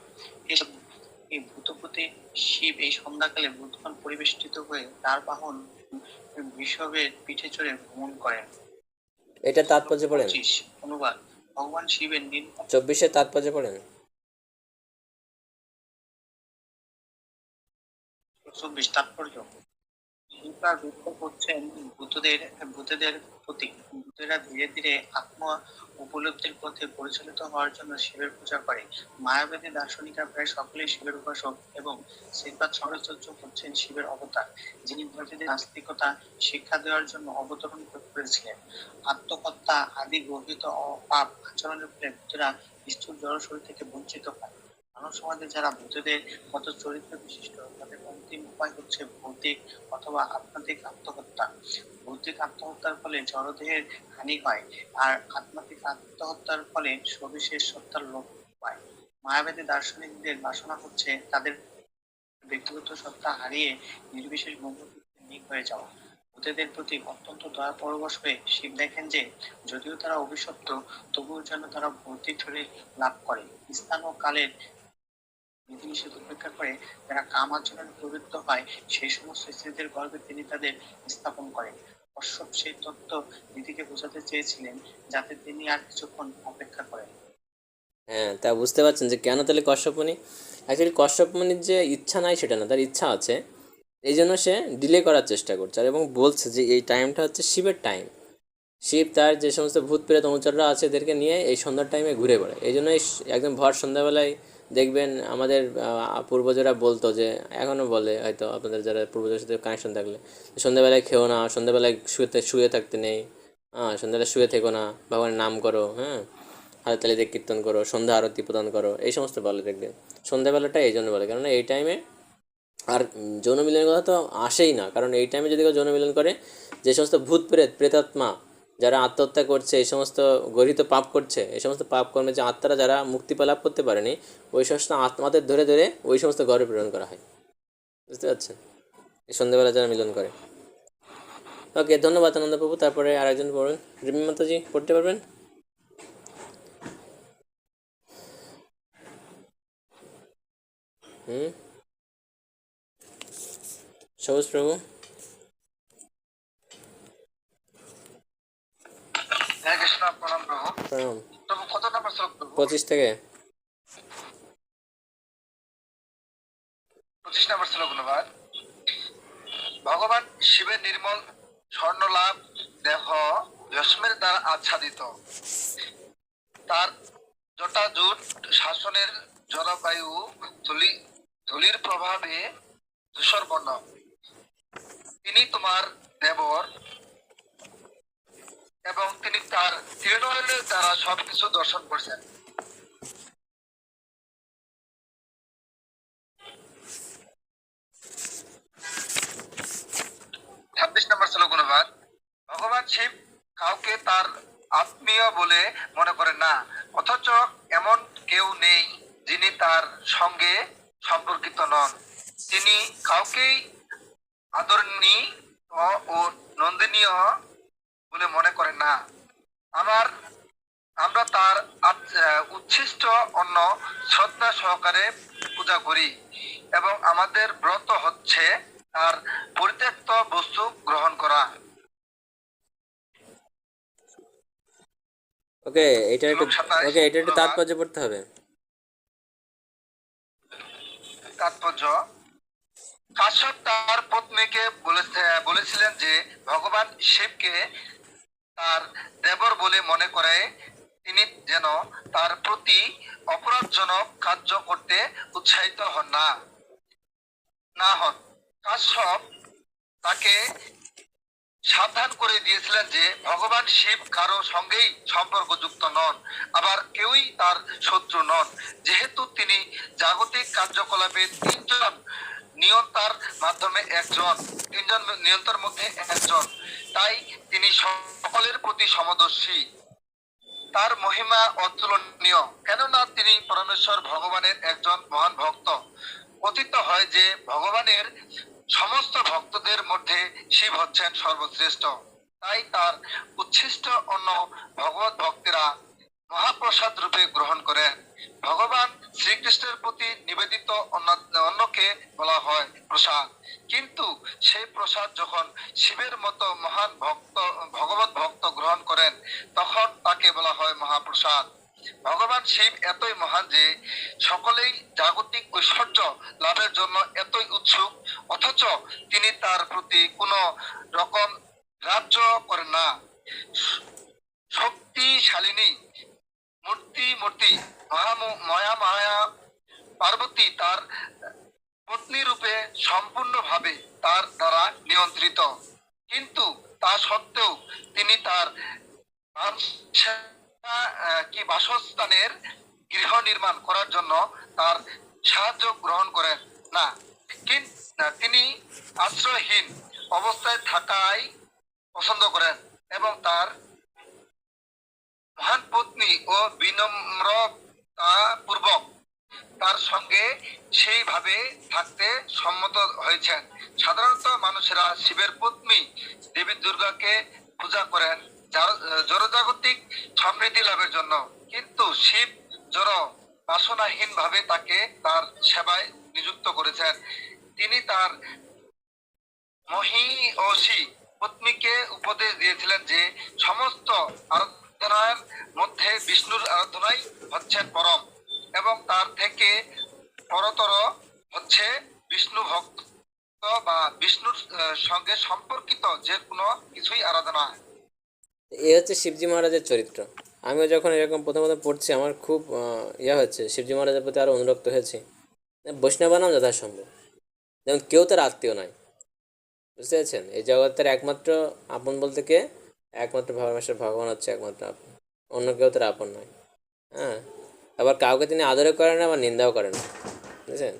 এই ভূতপতি শিব এই সন্ধ্যাকালে ভূতগণ পরিবেষ্টিত হয়ে তার বাহন বিষবের পিঠে চড়ে ভ্রমণ করেন। এটা তাৎপর্য পড়েন। 25 অনুবাদ। ভগবান শিবের 24-এর তাৎপর্য পড়েন। 24 তাৎপর্য। শিবরা রূপ হচ্ছেন ভূতেদের প্রতীক। ভূতেরা ধীরে ধীরে আত্মা উপলব্ধির পথে পরিচালিত হওয়ার জন্য শিবের পূজা করে। মায়াবাদী দার্শনিকরা প্রায় সকলেই শিবের উপাসক, এবং শ্রীপাদ শরণাচার্য হচ্ছেন শিবের অবতার, যিনি ভক্তদের নাস্তিকতা শিক্ষা দেওয়ার জন্য অবতরণ করেছিলেন। আত্মহত্যা আদি গর্হিত পাপ আচরণের ফলে ভূতেরা স্থূল জড় শরীর থেকে বঞ্চিত হয়। মানব সমাজে যারা ভূতেদের মতো চরিত্র বিশিষ্ট, তাদের অন্তিম উপায় হচ্ছে ভৌতিক অথবা আত্মাত্মিক আত্মহত্যা। ভৌতিক আত্মহত্যার ফলে জড়দেহের হানি হয়, আর আত্মাত্মিক আত্মহত্যার ফলে সবিশেষ সত্তার লোপ পায়। মায়াবাদী দার্শনিকদের বাসনা হচ্ছে তাদের ব্যক্তিগত সত্তা হারিয়ে নির্বিশেষ ব্রহ্মতত্ত্বে লীন হয়ে যাওয়া। ভূতেদের প্রতি অত্যন্ত দয়া পরবশ হয়ে শিব দেখেন যে যদিও তারা অভিশপ্ত, তবুও যেন তারা ভৌতিক শরীর লাভ করে। স্থান ও কালের বিধিনিষেধ উপেক্ষা করে যারা কাম আচরণে প্রবৃত্ত হয়, সেই সমস্ত স্ত্রীদের গর্ভে তিনি তাদের স্থাপন করেন। কশ্যপ সেই তত্ত্ব নীতিকে বোঝাতে চেয়েছিলেন, যাতে তিনি আর কিছুক্ষণ অপেক্ষা করেন। হ্যাঁ, তা বুঝতে পারছেন যে কেন তাহলে কশ্যপ মুনি, অ্যাকচুয়ালি কশ্যপ মুনির যে ইচ্ছা নাই সেটা না, তার ইচ্ছা আছে, এই জন্য সে ডিলে করার চেষ্টা করছে, আর এবং বলছে যে এই টাইমটা হচ্ছে শিবের টাইম। শিব তার যে সমস্ত ভূত প্রেত অনুচররা আছে এদেরকে নিয়ে এই সন্ধ্যার টাইমে ঘুরে বেড়ায়। এই জন্যই একদম ভর সন্ধ্যাবেলায় দেখবেন আমাদের পূর্বজরা বলতো, যে এখনও বলে হয়তো আপনাদের যারা পূর্বজের সাথে কানেকশন থাকলে, সন্ধ্যাবেলায় খেও না, সন্ধ্যাবেলায় শুয়ে থাকতে নেই, হ্যাঁ সন্ধ্যাবেলায় শুয়ে থেকো না, ভগবানের নাম করো, হ্যাঁ হাতে তালি দিয়ে কীর্তন করো, সন্ধ্যা আরতি প্রদান করো, এই সমস্ত বলে দেখবেন। সন্ধ্যাবেলাটা এই জন্য বলে, কেননা এই টাইমে আর যৌন মিলনের কথা তো আসেই না, কারণ এই টাইমে যদি কেউ যৌন মিলন করে, যে সমস্ত ভূত প্রেতাত্মা যারা আত্মহত্যা করছে, এই সমস্ত গর্হিত পাপ করছে, এই সমস্ত পাপ কর্মে যে আত্মারা যারা মুক্তি লাভ করতে পারেনি, ওই সমস্ত আত্মাদের ধরে ধরে ওই সমস্ত ঘরে প্রেরণ করা হয়। বুঝতে পারছেন, এই সন্ধ্যাবেলা যারা মিলন করে। ওকে, ধন্যবাদ আনন্দপ্রভু। তারপরে আরেকজন পড়বেন, রিমি মাতাজি পড়তে পারবেন? সবুজ প্রভু। হরে কৃষ্ণ, প্রণাম প্রভু। প্রণাম। প্রভু কত নম্বর শ্লোক প্রভু? 25 থেকে 25 নম্বর শ্লোক। অনুবাদ। ভগবান শিবের নির্মল স্বর্ণলাভ দেহ ভস্মের দ্বারা আচ্ছাদিত, তার জটাজুট শাসনের জলবায়ু ধূলির প্রভাবে ধূসর বর্ণ। তিনি তোমার দেবর, এবং তিনি তার তৃণমূলের দ্বারা সবকিছু দর্শন করছেন। অনুবাদ। ভগবান শিব কাউকে তার আত্মীয় বলে মনে করেন না, অথচ এমন কেউ নেই যিনি তার সঙ্গে সম্পর্কিত নন। তিনি কাউকেই আদরণীয় ও নন্দনীয় বলে মনে করেন না। আমরা তার উচ্ছিষ্ট অন্ন শ্রদ্ধা সহকারে পূজা করি, এবং আমাদের ব্রত হচ্ছে তার পরিত্যক্ত বস্তু গ্রহণ করা। ওকে, এটা একটু তাৎপর্য পড়তে হবে। তাৎপর্য। কাশ্যপ তার পত্নীকে বলেছিলেন যে ভগবান শিবকে তার দেবর বলে মনে করে তিনি যেন তার প্রতি অপরাধজনক কার্য করতে উৎসাহিত হন না হন। কাশ্যপ তাকে সাবধান করে দিয়েছিলেন যে ভগবান শিব কারো সঙ্গেই সম্পর্কযুক্ত নন, আবার কেউই তার শত্রু নন, যেহেতু তিনি জাগতিক কার্যকলাপে তিনজন নিয়ন্তার মাধ্যমে একজন, তিনজন নিয়ন্তার মধ্যে একজন, তাই তিনি সকলের প্রতি সমদর্শী। তার মহিমা অতুলনীয়, কেননা তিনি পরমেশ্বর ভগবানের একজন মহান ভক্ত। কথিত হয় যে ভগবানের সমস্ত ভক্তদের মধ্যে শিব হচ্ছেন সর্বশ্রেষ্ঠ, তাই তার উচ্ছিষ্ট অন্ন ভগবত ভক্তেরা মহাপ্রসাদ রূপে গ্রহণ করেন। ভগবান শ্রীকৃষ্ণের প্রতি নিবেদিত অন্নকে বলা হয় প্রসাদ, কিন্তু সেই প্রসাদ যখন শিবের মতো মহান ভক্ত, ভগবত ভক্ত গ্রহণ করেন, তখন তাকে বলা হয় মহাপ্রসাদ। ভগবান শিব এতই মহান যে সকলেই জাগতিক ঐশ্বর্য লাভের জন্য এতই উৎসুক, অথচ তিনি তার প্রতি কোনো রকম গ্রাহ্য করেন না। শক্তিশালিনী মূর্তি মায়া পার্বতী তার পত্নী রূপে সম্পূর্ণভাবে তার দ্বারা নিয়ন্ত্রিত, কিন্তু তা সত্ত্বেও তিনি তার বাসস্থানের গৃহ নির্মাণ করার জন্য তার সাহায্য গ্রহণ করেন না, কিন্তু তিনি আশ্রয়হীন অবস্থায় থাকাই পছন্দ করেন এবং তার মহান পত্নী ও বিনম্রতা পূর্বক তার সঙ্গে সেইভাবে থাকতে সম্মত হয়েছেন। সাধারণত মানুষেরা শিবের পত্নী দেবী দুর্গাকে পূজা করেন জড়জাগতিক সমৃদ্ধি লাভের জন্য, কিন্তু শিব জড় বাসনাহীন ভাবে তাকে তার সেবায় নিযুক্ত করেছেন। তিনি তার মহিষী পত্নীকে উপদেশ দিয়েছিলেন যে সমস্ত আরাধনার মধ্যে বিষ্ণুর আরাধনাই হচ্ছেন পরম, এবং তার থেকে পরতর হচ্ছে বিষ্ণু ভক্ত বা বিষ্ণুর সঙ্গে সম্পর্কিত যে কোনো কিছুই আরাধনা। এ হচ্ছে শিবজি মহারাজের চরিত্র। আমিও যখন এরকম প্রথম পড়ছি আমার খুব হচ্ছে, শিবজি মহারাজের প্রতি আরও অনুরক্ত হয়েছি। বৈষ্ণব বানাম যথাসম্ভব, যেমন কেউ তার আত্মীয় নয়, বুঝতে পেরেছেন? এই জগতের একমাত্র আপন বলতে কে? একমাত্র ভগবান হচ্ছে একমাত্র আপন, অন্য কেউ তার আপন নয়। হ্যাঁ, আবার কাউকে তিনি আদরও করেন না, আবার নিন্দাও করেন না, বুঝেছেন?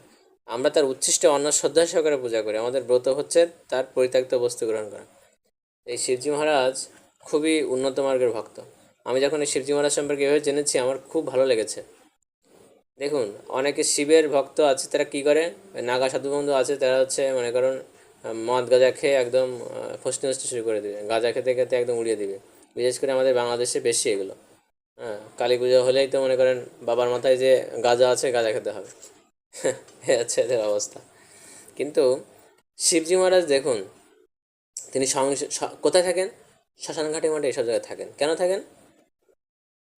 আমরা তার উচ্ছিষ্ট অন্ন শ্রদ্ধা সহকারে পূজা করি। আমাদের ব্রত হচ্ছে তার পরিত্যক্ত বস্তু গ্রহণ করা। এই শিবজি মহারাজ খুবই উন্নত মার্গের ভক্ত। আমি যখন এই শিবজি মহারাজ সম্পর্কে এভাবে জেনেছি আমার খুব ভালো লেগেছে। দেখুন, অনেকে শিবের ভক্ত আছে, তারা কী করে, নাগা সাধুবন্ধু আছে, তারা হচ্ছে মনে করুন মদ গাঁজা খেয়ে একদম ফষ্টি নষ্টি শুরু করে দেবে, গাঁজা খেতে খেতে একদম উড়িয়ে দেবে। বিশেষ করে আমাদের বাংলাদেশে বেশি এগুলো। হ্যাঁ, কালী পুজো হলেই তো মনে করেন বাবার মাথায় যে গাঁজা আছে গাঁজা খেতে হবে, এ হচ্ছে এদের অবস্থা। কিন্তু শিবজি মহারাজ দেখুন, তিনি কোথায় থাকেন? শ্মশান ঘাটে মাঠে এসব জায়গায় থাকেন। কেন থাকেন?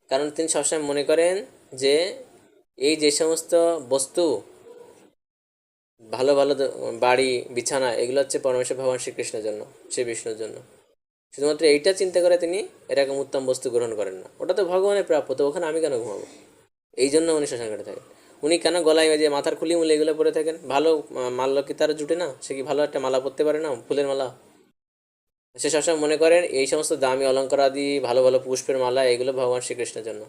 কারণ তিনি সবসময় মনে করেন যে এই যে সমস্ত বস্তু, ভালো ভালো বাড়ি বিছানা, এগুলো হচ্ছে পরমেশ্বর ভগবান শ্রীকৃষ্ণের জন্য, শ্রী বিষ্ণুর জন্য। শুধুমাত্র এইটা চিন্তা করে তিনি এরকম উত্তম বস্তু গ্রহণ করেন না। ওটা তো ভগবানের প্রাপ্য, তো ওখানে আমি কেন ঘুমাবো? এই জন্য উনি শ্মশান ঘাটে থাকেন। উনি কেন গলায় যে মাথার খুলি মুলি এগুলো পরে থাকেন? ভালো মাল্য কি তার জুটে না? সে কি ভালো একটা মালা পরতে পারে না, ফুলের মালা? সে সবসময় মনে করেন এই সমস্ত দামি অলঙ্কার আদি ভালো ভালো পুষ্পের মালা এগুলো ভগবান শ্রীকৃষ্ণের জন্য।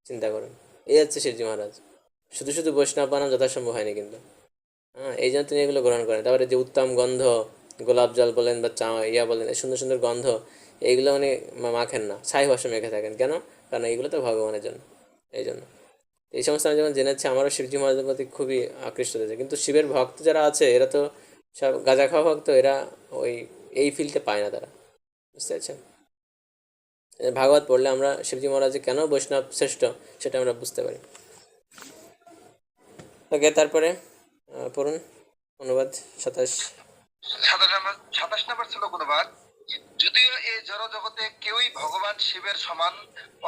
চিন্তা করেন, এই হচ্ছে শিবজি মহারাজ। শুধু শুধু বৈষ্ণব বানাম যথাসম্ভব হয়নি কিন্তু। হ্যাঁ, এই জন্য তিনি এগুলো গ্রহণ করেন। তারপরে যে উত্তম গন্ধ, গোলাপ জল বলেন বা বলেন, এই সুন্দর সুন্দর গন্ধ, এইগুলো উনি মাখেন না, ছাই ভাষা মেখে থাকেন। কেন? কারণ এইগুলো তো ভগবানের জন্য। এই জন্য এই সমস্ত আমি যখন জেনেছি আমারও শিবজি মহারাজের প্রতি খুবই আকৃষ্ট হয়েছে। কিন্তু শিবের ভক্ত যারা আছে এরা তো সব গাঁজা খাওয়া ভক্ত, এরা ওই এই ফিলটা পায় না তারা, বুঝতে পারছেন? ভাগবত পড়লে আমরা শিবজি মহারাজে কেন বৈষ্ণব শ্রেষ্ঠ সেটা আমরা বুঝতে পারি। ওকে, তারপরে পড়ুন অনুবাদ 27 নম্বর শ্লোক অনুবাদ। যদিও এই জড় জগতে কেউই ভগবান শিবের সমান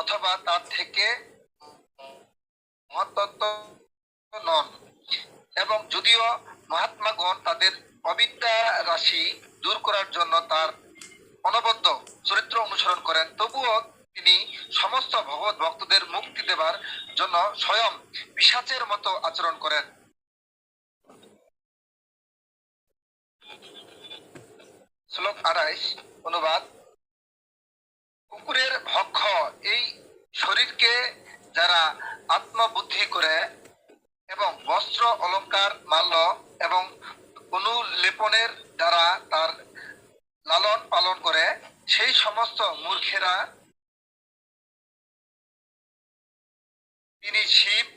অথবা তার থেকে মহত্তত্ত্ব নন, এবং যদিও মহাত্মাগণ তাদের অবিদ্যা রাশি দূর করার জন্য তার অনবদ্য চরিত্র অনুসরণ করেন, তবুও তিনি সমস্ত ভগবত ভক্তদের মুক্তি দেবার জন্য স্বয়ং পিশাচের মতো আচরণ করেন। শ্লোক 28 অনুবাদ। কুকুরের ভক্ষ এই শরীরকে যারা আত্মবুদ্ধি করে এবং বস্ত্র অলংকার মাল্য এবং অনুলেপনের দ্বারা তার লালন পালন করে, সেই সমস্ত মূর্খেরা তিনি শিব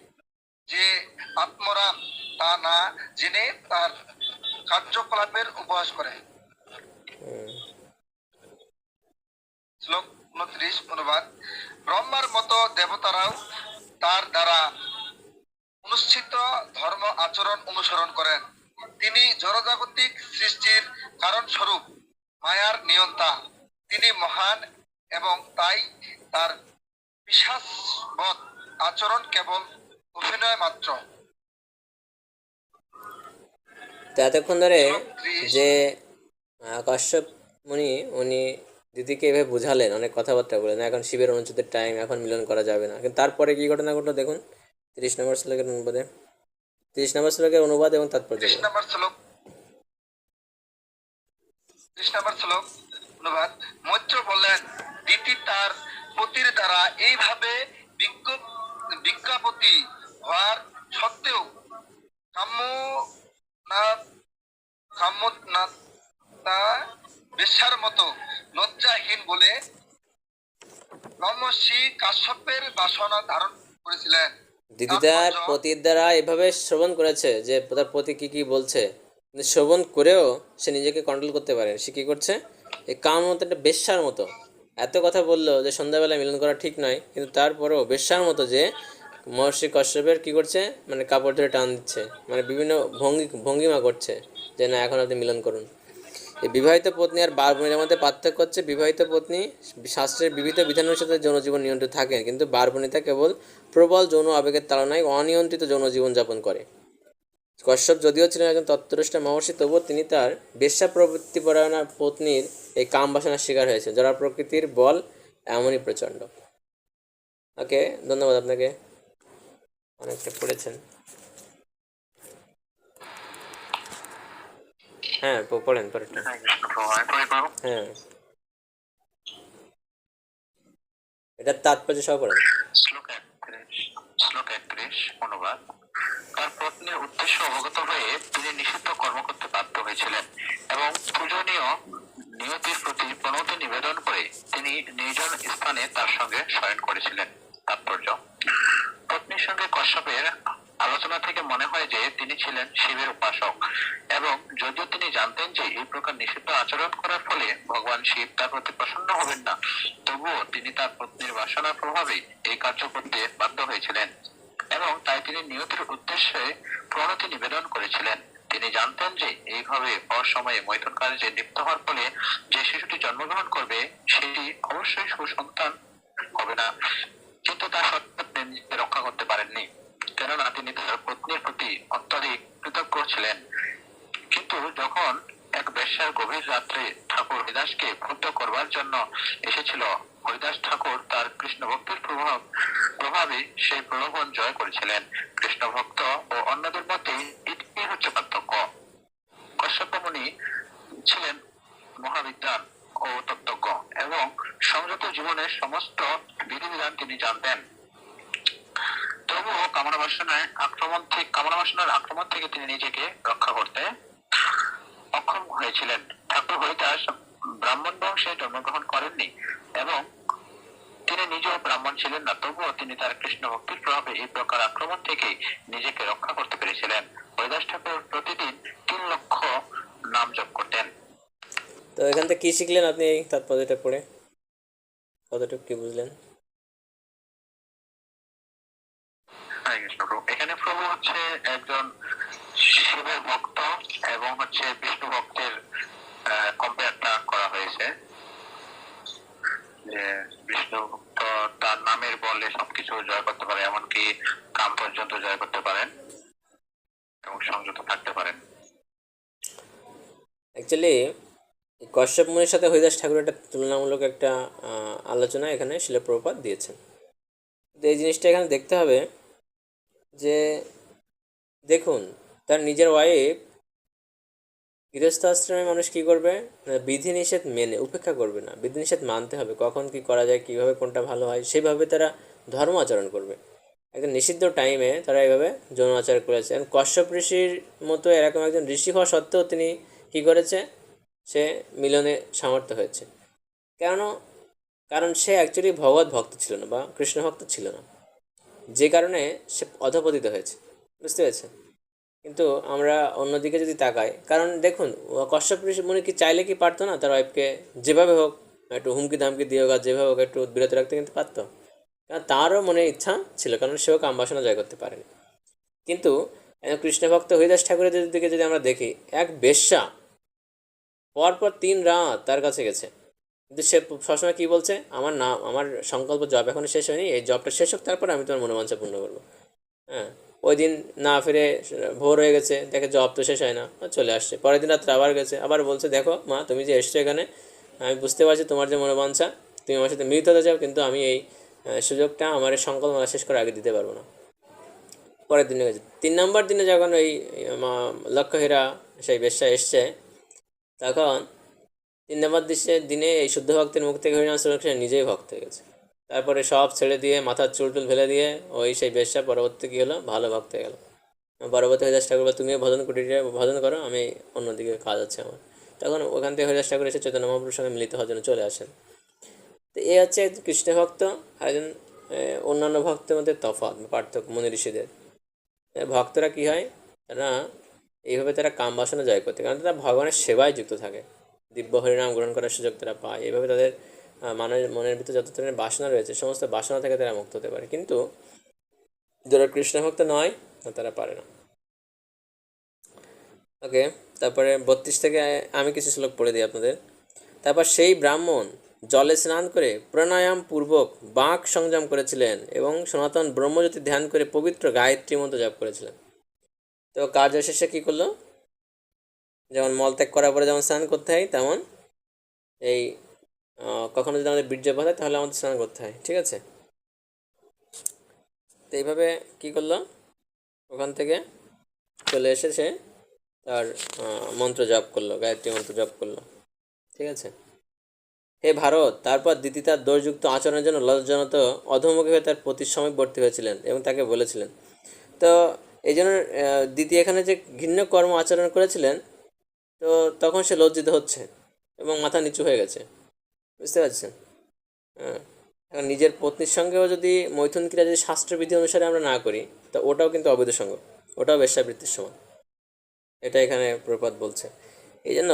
যে আত্মরাম তা না জেনে তার কার্যকলাপের উপহাস করে। শ্লোক 29 অনুবাদ। ব্রহ্মার মতো দেবতারাও তার দ্বারা অনুষ্ঠিত ধর্ম আচরণ অনুসরণ করেন। তিনি জড়জাগতিক সৃষ্টির কারণ স্বরূপ, মায়ার নিয়ন্তা। তিনি মহান এবং তাই তার পিশাচবৎ আচরণ কেবল অভিনয় মাত্র। তো এতক্ষণ ধরে শ্লোক 30। যে কাশ্যপ মুনি উনি দিদিকে এভাবে বুঝালেন, অনেক কথাবার্তা বলেন, এখন শিবের অনুচ্ছেদের টাইম, এখন মিলন করা যাবে না। কিন্তু তারপরে কি ঘটনা ঘটলো দেখুন 30 নম্বর শ্লোকের অনুবাদে, 30 নম্বর শ্লোকের অনুবাদ এবং তাৎপর্য 30 বলুন। নম্বর শ্লোক 30 নম্বর শ্লোক অনুবাদ। মৈত্র বললেন, দিতি তার পতির দ্বারা এইভাবে বিজ্ঞাপতি হওয়ার সত্ত্বেও কাম্যতা বেশ্যার মতো লজ্জাহীন বলে ব্রহ্মর্ষি কাশ্যপের বাসনা ধারণ করেছিলেন। দিদি তার তাৎপর্য, পতির দ্বারা এভাবে শ্রবণ করেছে যে তার পতি কি কি বলছে, কিন্তু শ্রবণ করেও সে নিজেকে কন্ট্রোল করতে পারে। সে কি করছে, এই কাম মতো একটা বেশ্যার মতো এত কথা বললো যে সন্ধ্যাবেলা মিলন করা ঠিক নয়, কিন্তু তারপরেও বেশ্যার মতো যে মহর্ষি কশ্যপের কি করছে, মানে কাপড় ধরে টান দিচ্ছে, মানে বিভিন্ন ভঙ্গিমা করছে যে না এখন আপনি মিলন করুন। এই বিবাহিত পত্নী আর বার বোনের মধ্যে পার্থক্য হচ্ছে, বিবাহিত পত্নী শাস্ত্রের বিবিধ বিধানের সাথে যৌন জীবন নিয়ন্ত্রিত থাকেন, কিন্তু বার বনিতা কেবল প্রবল যৌন আবেগের তাড়নায় অনিয়ন্ত্রিত যৌন জীবন যাপন করে। কশ্যপ যদিও ছিলেন একজন তত্ত্বদৃষ্টা মহর্ষি, তবুও তিনি তার বেশ্যা প্রবৃত্তিপরায়ণা পত্নীর এই কাম বাসনার শিকার হয়েছেন, যারা প্রকৃতির বল এমনই প্রচণ্ড। ওকে, ধন্যবাদ আপনাকে, অনেকটা পড়েছেন। হ্যাঁ পড়েন পরেরটা। হ্যাঁ কৃষ্ণ প্রভু, আমি পড়ে করবো। হ্যাঁ, এটা তাৎপর্য সহ পড়েন। শ্লোক 31 অনুবাদ। তার পত্নীর উদ্দেশ্য অবগত হয়ে তিনি নিষিদ্ধ কর্ম করতে বাধ্য হয়েছিলেন এবং পূজনীয় নিয়তির প্রতি প্রণতি নিবেদন করে তিনি নির্জন স্থানে তার সঙ্গে শয়ন করেছিলেন। তাৎপর্য, পত্নীর সঙ্গে কশ্যপের আলোচনা থেকে মনে হয় যে তিনি ছিলেন শিবের উপাসক, এবং যদিও তিনি জানতেন যে এই প্রকার নিষিদ্ধ আচরণ করার ফলে ভগবান শিব তার প্রতি প্রসন্ন হবেন না, তবুও তিনি তার পত্নীর বাসনার প্রভাবে এই কার্য করতে বাধ্য হয়েছিলেন এবং তাই তিনি নিয়তির উদ্দেশ্যে প্রণতি নিবেদন করেছিলেন। তিনি জানতেন যে এইভাবে অসময়ে মৈথুন কার্যে লিপ্ত হওয়ার ফলে যে শিশুটি জন্মগ্রহণ করবে সেটি অবশ্যই সুসন্তান হবে না, কিন্তু তা সত্ত্বেও তিনি নিজেকে রক্ষা করতে পারেননি, কেননা তিনি তার পত্নীর প্রতি অত্যধিক কৃতজ্ঞ ছিলেন। কিন্তু যখন এক বেশ্যার গভীর রাত্রে ঠাকুর হরিদাসকে ক্ষুব্ধ করবার জন্য এসেছিল, হরিদাস ঠাকুর তার কৃষ্ণ ভক্তির প্রভাবে সেই প্রলোভন জয় করেছিলেন। কৃষ্ণ ভক্ত ও অন্যদের মধ্যে এটাই হচ্ছে পার্থক্য। কশ্যপ মুনি ছিলেন মহাবিদ্বান ও তত্ত্বজ্ঞ এবং সংযত জীবনের সমস্ত বিধিবিধান তিনি জানতেন, তবুও কামনা বাসনার আক্রমণ থেকে তিনি নিজেকে রক্ষা করতে অক্ষম হয়েছিলেন। ঠাকুর হরিদাস ব্রাহ্মণ বংশে জন্মগ্রহণ করেননি এবং তিনি নিজেও ব্রাহ্মণ ছিলেন না, তবুও তিনি তার কৃষ্ণ ভক্তির প্রভাবে এই প্রকার আক্রমণ থেকে নিজেকে রক্ষা করতে পেরেছিলেন। হরিদাস ঠাকুর প্রতিদিন 3 লক্ষ নাম জপ করতেন। তো এখান থেকে কি শিখলেন আপনি এই তাৎপর্যটা পড়ে, কতটুকু কি বুঝলেন? হরে কৃষ্ণ প্রভু, এখানে প্রভু হচ্ছে একজন শিবের ভক্ত এবং হচ্ছে বিষ্ণু ভক্তের কম্পেয়ারটা করা হয়েছে, যে বিষ্ণু ভক্ত তার নামের বলে সবকিছু জয় করতে পারে, এমনকি কাম পর্যন্ত জয় করতে পারেন এবং সংযত থাকতে পারেন। অ্যাকচুয়ালি কশ্যপ মুনির সাথে হরিদাস ঠাকুর একটা তুলনামূলক একটা আলোচনা এখানে শিল প্রভুপাদ দিয়েছেন। তো এই জিনিসটা এখানে দেখতে হবে যে দেখুন, তার নিজের ওয়াইফ, গৃহস্থাশ্রমে মানুষ কী করবে, বিধিনিষেধ মেনে উপেক্ষা করবে না, বিধিনিষেধ মানতে হবে, কখন কি করা যায়, কীভাবে কোনটা ভালো হয়, সেভাবে তারা ধর্ম আচরণ করবে। একদম নিষিদ্ধ টাইমে তারা এইভাবে যৌনাচার করেছে। এবং কশ্যপ ঋষির মতো এরকম একজন ঋষি হওয়া সত্ত্বেও তিনি কী করেছে, সে মিলনে সামর্থ্য হয়েছে। কেন? কারণ সে অ্যাকচুয়ালি ভগবত ভক্ত ছিল না বা কৃষ্ণ ভক্ত ছিল না, যে কারণে সে অধপতিত হয়েছে। বুঝতে পেরেছেন? কিন্তু আমরা অন্যদিকে যদি তাকাই, কারণ দেখুন কশ্যপ ঋষি মুনি কি চাইলে কি পারতো না তার ওয়াইফকে যেভাবে হোক একটু হুমকি ধামকি দিয়ে হোক আর যেভাবে হোক একটু বিরত রাখতে কিন্তু পারতো? কারণ তারও মনে ইচ্ছা ছিল, কারণ সেও কামবাসনা জয় করতে পারেনি। কিন্তু কৃষ্ণ ভক্ত হরিদাস ঠাকুরের দিকে যদি আমরা দেখি, এক বেশ্যা পরপর 3 রাত তার কাছে গেছে, কিন্তু সে সবসময় কী বলছে, আমার নাম, আমার সংকল্প জব এখনও শেষ হয়নি, এই জবটা শেষ হোক তারপরে আমি তোমার মনোবাঞ্ছা পূর্ণ করবো। হ্যাঁ, ওই দিন না ফিরে ভোর হয়ে গেছে, দেখে জব তো শেষ হয় না, চলে আসছে। পরের দিন রাত্রে আবার গেছে, আবার বলছে দেখো মা তুমি যে এসছো এখানে, আমি বুঝতে পারছি তোমার যে মনোবাঞ্ছা, তুমি আমার সাথে মিলিত হতে চাও, কিন্তু আমি এই সুযোগটা আমার এই সংকল্পনা শেষ করে আগে দিতে পারবো না। পরের দিনে গেছে। 3 নম্বর দিনে যখন ওই লক্ষ্যহীরা সেই বেশ্যা এসছে, তখন 3 নম্বর দিনে এই শুদ্ধ ভক্তের মুখ থেকে হরিনাম শ্রবণ করে নিজেই ভক্ত হয়ে গেছে। তারপরে সব ছেড়ে দিয়ে মাথার চুল টুল ফেলে দিয়ে ওই সেই বেশ্যা পরবর্তী কী হলো, ভালো ভক্ত হয়ে গেল। পরবর্তী হরিদাস ঠাকুর বলে তুমিও ভজন কুটিরে ভজন করো, আমি অন্যদিকে কাজ আছে আমার। তখন ওখান থেকে হরিদাস ঠাকুর এসে চৈতন্য মহাপ্রভুর সঙ্গে মিলিত হওয়ার জন্য চলে আসেন। তো এই হচ্ছে কৃষ্ণ ভক্ত আর একজন অন্যান্য ভক্তের মধ্যে তফাৎ বা পার্থক্য মুনি ঋষিদের। ভক্তরা কী হয়, তারা এইভাবে তারা কাম বাসনা জয় করতে, কারণ তারা ভগবানের সেবায় যুক্ত থাকে, দিব্য হরিনাম গ্রহণ করার সুযোগ তারা পায়। এইভাবে তাদের মনের ভিতরে যত ধরনের বাসনা রয়েছে সমস্ত বাসনা থেকে তারা মুক্ত হতে পারে। কিন্তু যারা কৃষ্ণ ভক্ত নয় তারা পারে না। ওকে, তারপরে 32 থেকে আমি কিছু শ্লোক পড়ে দিই আপনাদের। তারপর সেই ব্রাহ্মণ জলে স্নান করে প্রাণায়াম পূর্বক বাক সংযম করেছিলেন এবং সনাতন ব্রহ্মজ্যোতি ধ্যান করে পবিত্র গায়ত্রী মন্ত্র জপ করেছিলেন। তো কার্য শেষে কী করলো, যেমন মলত্যাগ করার পরে যেমন স্নান করতে হয়, তেমন এই কখনো যদি আমাদের বীর্যপাত হয় তাহলে আমাদের স্নান করতে হয়। ঠিক আছে? তো এইভাবে কী করলো, ওখান থেকে চলে এসে সে তার মন্ত্র জপ করলো, গায়ত্রী মন্ত্র জপ করলো। ঠিক আছে? হে ভারত, তারপর দিতি তার দোষযুক্ত আচরণের জন্য লজ্জানত অধমুখী হয়ে তার পতির সমীপবর্তী হয়েছিলেন এবং তাকে বলেছিলেন। তো এই জন্য দিতি এখানে যে ঘৃণ্য কর্ম আচরণ করেছিলেন, তো তখন সে লজ্জিত হচ্ছে এবং মাথা নিচু হয়ে গেছে। বুঝতে পারছেন? হ্যাঁ, এখন নিজের পত্নীর সঙ্গেও যদি মৈথুন ক্রিয়া যদি শাস্ত্রবিধি অনুসারে আমরা না করি, তো ওটাও কিন্তু অবৈধ সঙ্গ, ওটাও বেশ্যাবৃত্তির সমান। এটা এখানে প্রপাত বলছে। এই জন্য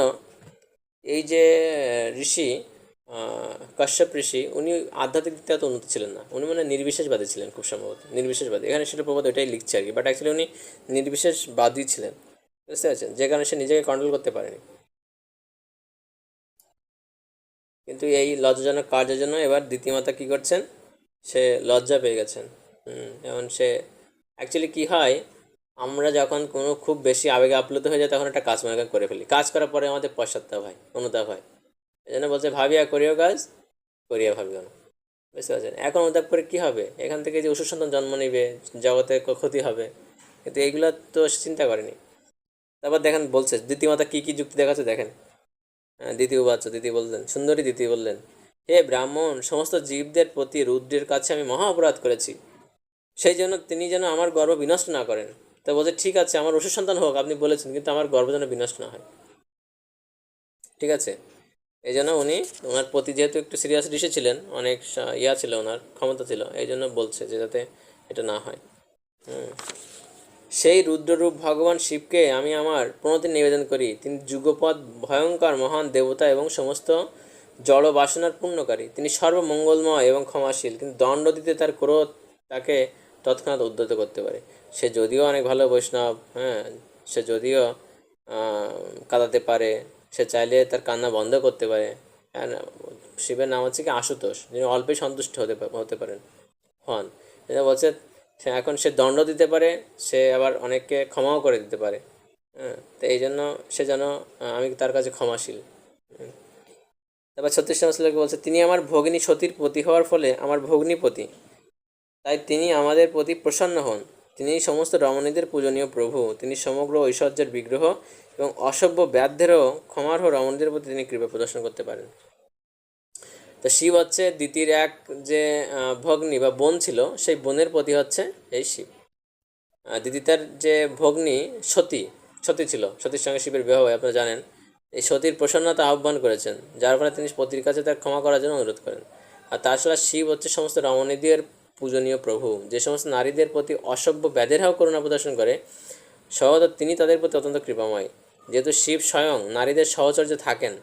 এই যে ঋষি কাশ্যপ ঋষি, উনি আধ্যাত্মিক দিক থেকে উন্নত ছিলেন না, উনি মানে নির্বিশেষবাদী ছিলেন, খুব সম্ভবত নির্বিশেষবাদী। এখানে সেটা প্রপাত ওইটাই লিখছে আর কি, বাট অ্যাকচুয়ালি উনি নির্বিশেষবাদী ছিলেন। বুঝতে পারছেন? যে কারণে সে নিজেকে কন্ট্রোল করতে পারেনি। কিন্তু এই লজ্জাজনক কার্যের জন্য এবার দ্বিতীয়মাতা কী করছেন, সে লজ্জা পেয়ে গেছেন। যেমন সে অ্যাকচুয়ালি কী হয়, আমরা যখন কোনো খুব বেশি আবেগে আপ্লুত হয়ে যায় তখন একটা কাজ মনে করে ফেলি, কাজ করার পরে আমাদের পশ্চাত্তাপ হয়, অনুতাপ হয়। এই জন্য বলছে ভাবিয়া করিও কাজ, করিয়া ভাবিও না। বুঝতে পারছেন? এখন অনুতাপ করে কী হবে, এখান থেকে যে অসুর সন্তান জন্ম নিবে, জগতে ক্ষতি হবে, কিন্তু এইগুলো তো চিন্তা করেনি। তারপর দেখেন বলছে দ্বিতীয়মাতা কী কী যুক্তি দেখাচ্ছে দেখেন। দ্বিতীয় বাচ্চা দিতি বললেন, সুন্দরী দিতি বললেন, হে ব্রাহ্মণ, সমস্ত জীবদের প্রতি রুদ্রের কাছে আমি মহা অপরাধ করেছি, সেই জন্য তিনি যেন আমার গর্ব বিনষ্ট না করেন। তা বলছে ঠিক আছে, আমার অসুর সন্তান হোক আপনি বলেছেন, কিন্তু আমার গর্ব যেন বিনষ্ট না হয়। ঠিক আছে? এই জন্য উনি ওনার প্রতি যেহেতু একটু সিরিয়াস ঋষি ছিলেন, অনেক ইয়া ছিল, ওনার ক্ষমতা ছিল, এই জন্য বলছে যে যাতে এটা না হয়। সেই রুদ্ররূপ ভগবান শিবকে আমি আমার প্রণতি নিবেদন করি। তিনি যুগপৎ ভয়ঙ্কর মহান দেবতা এবং সমস্ত জড় বাসনার পূর্ণকারী। তিনি সর্বমঙ্গলময় এবং ক্ষমাশীল, কিন্তু দণ্ড দিতে তার ক্রোধ তাকে তৎক্ষণাৎ উদ্ধত করতে পারে। সে যদিও অনেক ভালো বৈষ্ণব, হ্যাঁ, সে যদিও কাঁদাতে পারে, সে চাইলে তার কান্না বন্ধ করতে পারে। শিবের নাম হচ্ছে কি আশুতোষ, যিনি অল্পে সন্তুষ্ট হতে পারেন হন। এটা বলছে এখন সে দণ্ড দিতে পারে, সে আবার অনেককে ক্ষমাও করে দিতে পারে। হ্যাঁ, তো এই জন্য সে যেন আমি তার কাছে ক্ষমাশীল। তারপর 36 শ্লোকে বলছে, তিনি আমার ভগিনী সতীর পতি হওয়ার ফলে আমার ভগ্নীপতি, তাই তিনি আমাদের প্রতি প্রসন্ন হন। তিনি সমস্ত রমণীদের পূজনীয় প্রভু, তিনি সমগ্র ঐশ্বর্যের বিগ্রহ এবং অসভ্য ব্যাধেরও ক্ষমার্হ রমণীদের প্রতি তিনি কৃপা প্রদর্শন করতে পারেন। তো শিব হচ্ছে দিতির এক যে ভগ্নী বা বোন ছিল, সেই বোনের প্রতি হচ্ছে এই শিব। দিতি তার যে ভগ্নী সতী, সতী ছিল, সতীর সঙ্গে শিবের বিবাহ হয় আপনারা জানেন। এই সতীর প্রসন্নতা আহ্বান করেছেন, যার ফলে তিনি পতির কাছে তার ক্ষমা করার জন্য অনুরোধ করেন। আর তাছাড়া শিব হচ্ছে সমস্ত রমণীদের পূজনীয় প্রভু, যে সমস্ত নারীদের প্রতি অসভ্য ব্যাধেরাও করুণা প্রদর্শন করে, সহজত তিনি তাদের প্রতি অত্যন্ত কৃপাময়। যেহেতু শিব স্বয়ং নারীদের সহচর্যে থাকেন,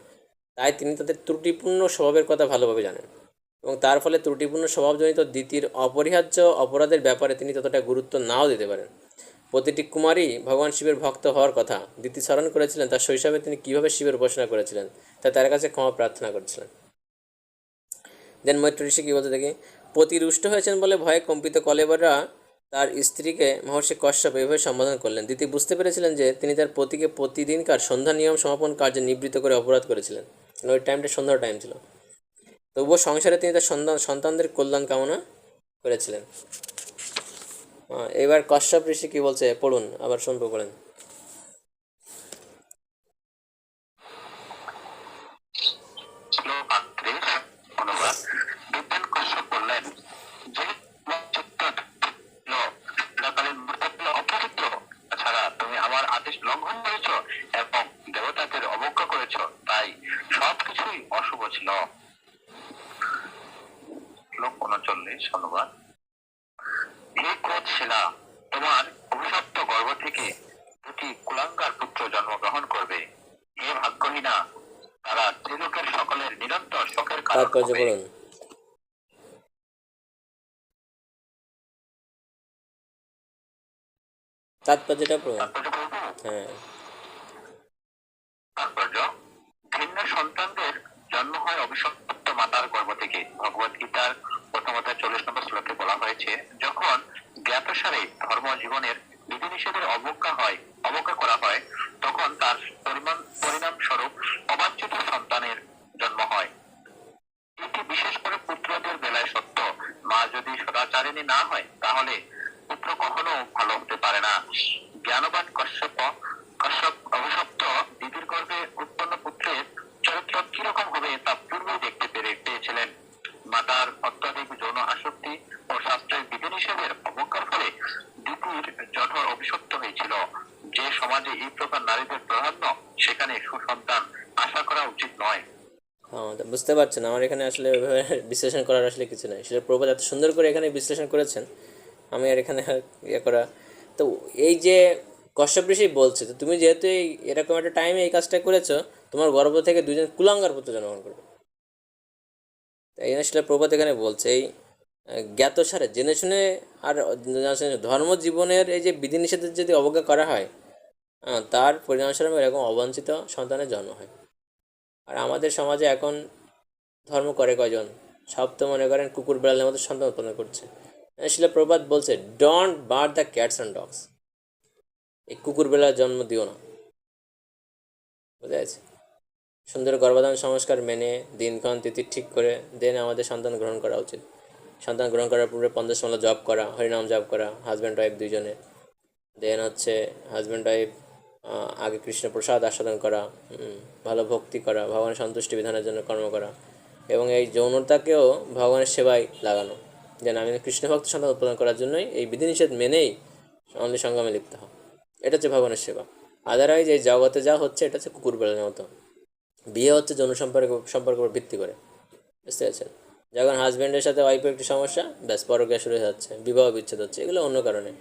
তাই তিনি তাদের ত্রুটিপূর্ণ স্বভাবের কথা ভালোভাবে জানেন, এবং তার ফলে ত্রুটিপূর্ণ স্বভাবজনিত দ্বিতীয় অপরিহার্য অপরাধের ব্যাপারে তিনি ততটা গুরুত্ব নাও দিতে পারেন। প্রতিটি কুমারী ভগবান শিবের ভক্ত হওয়ার কথা দিতি স্মরণ করেছিলেন তার শৈশবে তিনি কীভাবে শিবের উপাসনা করেছিলেন, তাই তার কাছে ক্ষমা প্রার্থনা করেছিলেন। দেন মৈত্র ঋষি কী বলতে দেখি, পতি রুষ্ট হয়েছেন বলে ভয়ে কম্পিত কলেবররা তার স্ত্রীকে মহর্ষি কশ্যপ এইভাবে সম্বোধন করলেন। দিতি বুঝতে পেরেছিলেন যে তিনি তার পতিকে প্রতিদিনকার সন্ধ্যা নিয়ম সমাপন কার্যে নিবৃত্ত করে অপরাধ করেছিলেন। ওই টাইমটা সন্ধ্যার টাইম ছিল, তবুও সংসারে তিনি তার সন্তানদের কল্যাণ কামনা করেছিলেন। এবার কশ্যপ ঋষি কি বলছে পড়ুন, আবার শুনবো, পড়েন। শ্লোক ৩৮ অনুবাদ। বিদ্যান কশ্যপ বললেন, যে চিত্ত চিরকালীন মূর্তি অপবিত্র, তাছাড়া তুমি আমার আদেশ লঙ্ঘন করেছ এবং দেবতাদের অবজ্ঞা করেছ, তাই সবকিছুই অশুভ ছিল। শ্লোক ৩৯ অনুবাদ। হে ক্রোধশীলা, তোমার অভিশপ্ত গর্ভ থেকে দুটি কুলাঙ্গার পুত্র জন্মগ্রহণ করবে। হে ভাগ্যহীনা, তারা ত্রিলোকের সকলের নিরন্তর শোকের কারণ তাৎপর্য হবে। পড়ুন। তাৎপর্যটা পড়ুন। তাৎপর্য বলবো? হ্যাঁ। তাৎপর্য, ঘৃণ্য সন্তানদের জন্ম হয় অভিশপ্ত মাতার গর্ভ থেকে। ভগবত গীতার প্রথম অধ্যায় 40 নম্বর শ্লোকে বলা হয়েছে, যখন জ্ঞাতসারে ধর্ম জীবনের বিধিনিষেধের অবজ্ঞা করা হয়, তখন তার পরিণাম স্বরূপ অবাঞ্ছিত সন্তানের জন্ম হয়। এটি বিশেষ করে পুত্রদের বেলায় সত্য। মা যদি সদাচারিণী না হয়, তাহলে পুত্র কখনো ভালো হতে পারে না। জ্ঞানবান কশ্যপ অভিশপ্ত দিদির গর্ভে উৎপন্ন পুত্রের চরিত্র কিরকম হবে তা পূর্বেই দেখতে পেয়েছিলেন। মাতার অত্যাধিক যৌন আসক্তি ও শাস্ত্রের বিধিনিষেধের অবজ্ঞার ফলে দিদির জঠর অভিশপ্ত হয়েছিল। যে সমাজে এই প্রকার নারীদের প্রাধান্য, সেখানে সুসন্তান আশা করা উচিত নয়। বুঝতে পারছেন, আমার এখানে আসলে ওইভাবে বিশ্লেষণ করার আসলে কিছু নেই। সেটা প্রভুপাদ এত সুন্দর করে এখানে বিশ্লেষণ করেছেন, আমি আর এখানে ইয়ে করা। তো এই যে কশ্যপ ঋষি বলছে, তো তুমি যেহেতু এরকম একটা টাইমে এই কাজটা করেছো, তোমার গর্ভ থেকে দুজন কুলাঙ্গার পুত্র জন্মগ্রহণ করবে। এই জন্য আসলে প্রভুপাদ এখানে বলছে, এই জ্ঞাতসারে জেনে শুনে আর ধর্ম জীবনের এই যে বিধিনিষেধের যদি অবজ্ঞা করা হয়, তার পরিণামস্বরূপ এরকম অবাঞ্ছিত সন্তানের জন্ম হয়। আর আমাদের সমাজে এখন ধর্ম করে কয়জন? সব তো মনে করেন কুকুর বেড়ালের মতো সন্তান উৎপন্ন করছে। শিলা প্রবাদ বলছে, don't birth the cats and dogs. এই কুকুর বেড়ার জন্ম দিও না, বুঝা যাচ্ছে? সুন্দর গর্ভধারণ সংস্কার মেনে দিনক্ষণ তিথি ঠিক করে দেন আমাদের সন্তান গ্রহণ করা উচিত। সন্তান গ্রহণ করার পূর্বে 50 মালা জপ করা, হরিনাম জপ করা, হাজব্যান্ড ওয়াইফ দুইজনে। দেন হচ্ছে হাজব্যান্ড ওয়াইফ আগে কৃষ্ণ প্রসাদ আস্বাদন করা, ভালো ভক্তি করা, ভগবানের সন্তুষ্টি বিধানের জন্য কর্ম করা, এবং এই যৌনতাকেও ভগবানের সেবায় লাগানো। যেন আমি কৃষ্ণ ভক্ত সন্তান উৎপাদন করার জন্যই এই বিধিনিষেধ মেনেই অনলি সঙ্গমে লিপ্ত হওয়া, এটা হচ্ছে ভগবানের সেবা। আদারওয়াইজ এই জগতে যা হচ্ছে এটা হচ্ছে কুকুর বেড়ানোর মতো। বিয়ে হচ্ছে যৌন সম্পর্কের উপর ভিত্তি করে, বুঝতে পারছেন? যখন হাজব্যান্ডের সাথে ওয়াইফের একটু সমস্যা, ব্যাস পরকীয়া শুরু হয়ে যাচ্ছে, বিবাহ বিচ্ছেদ হচ্ছে, এগুলো অন্য কারণে।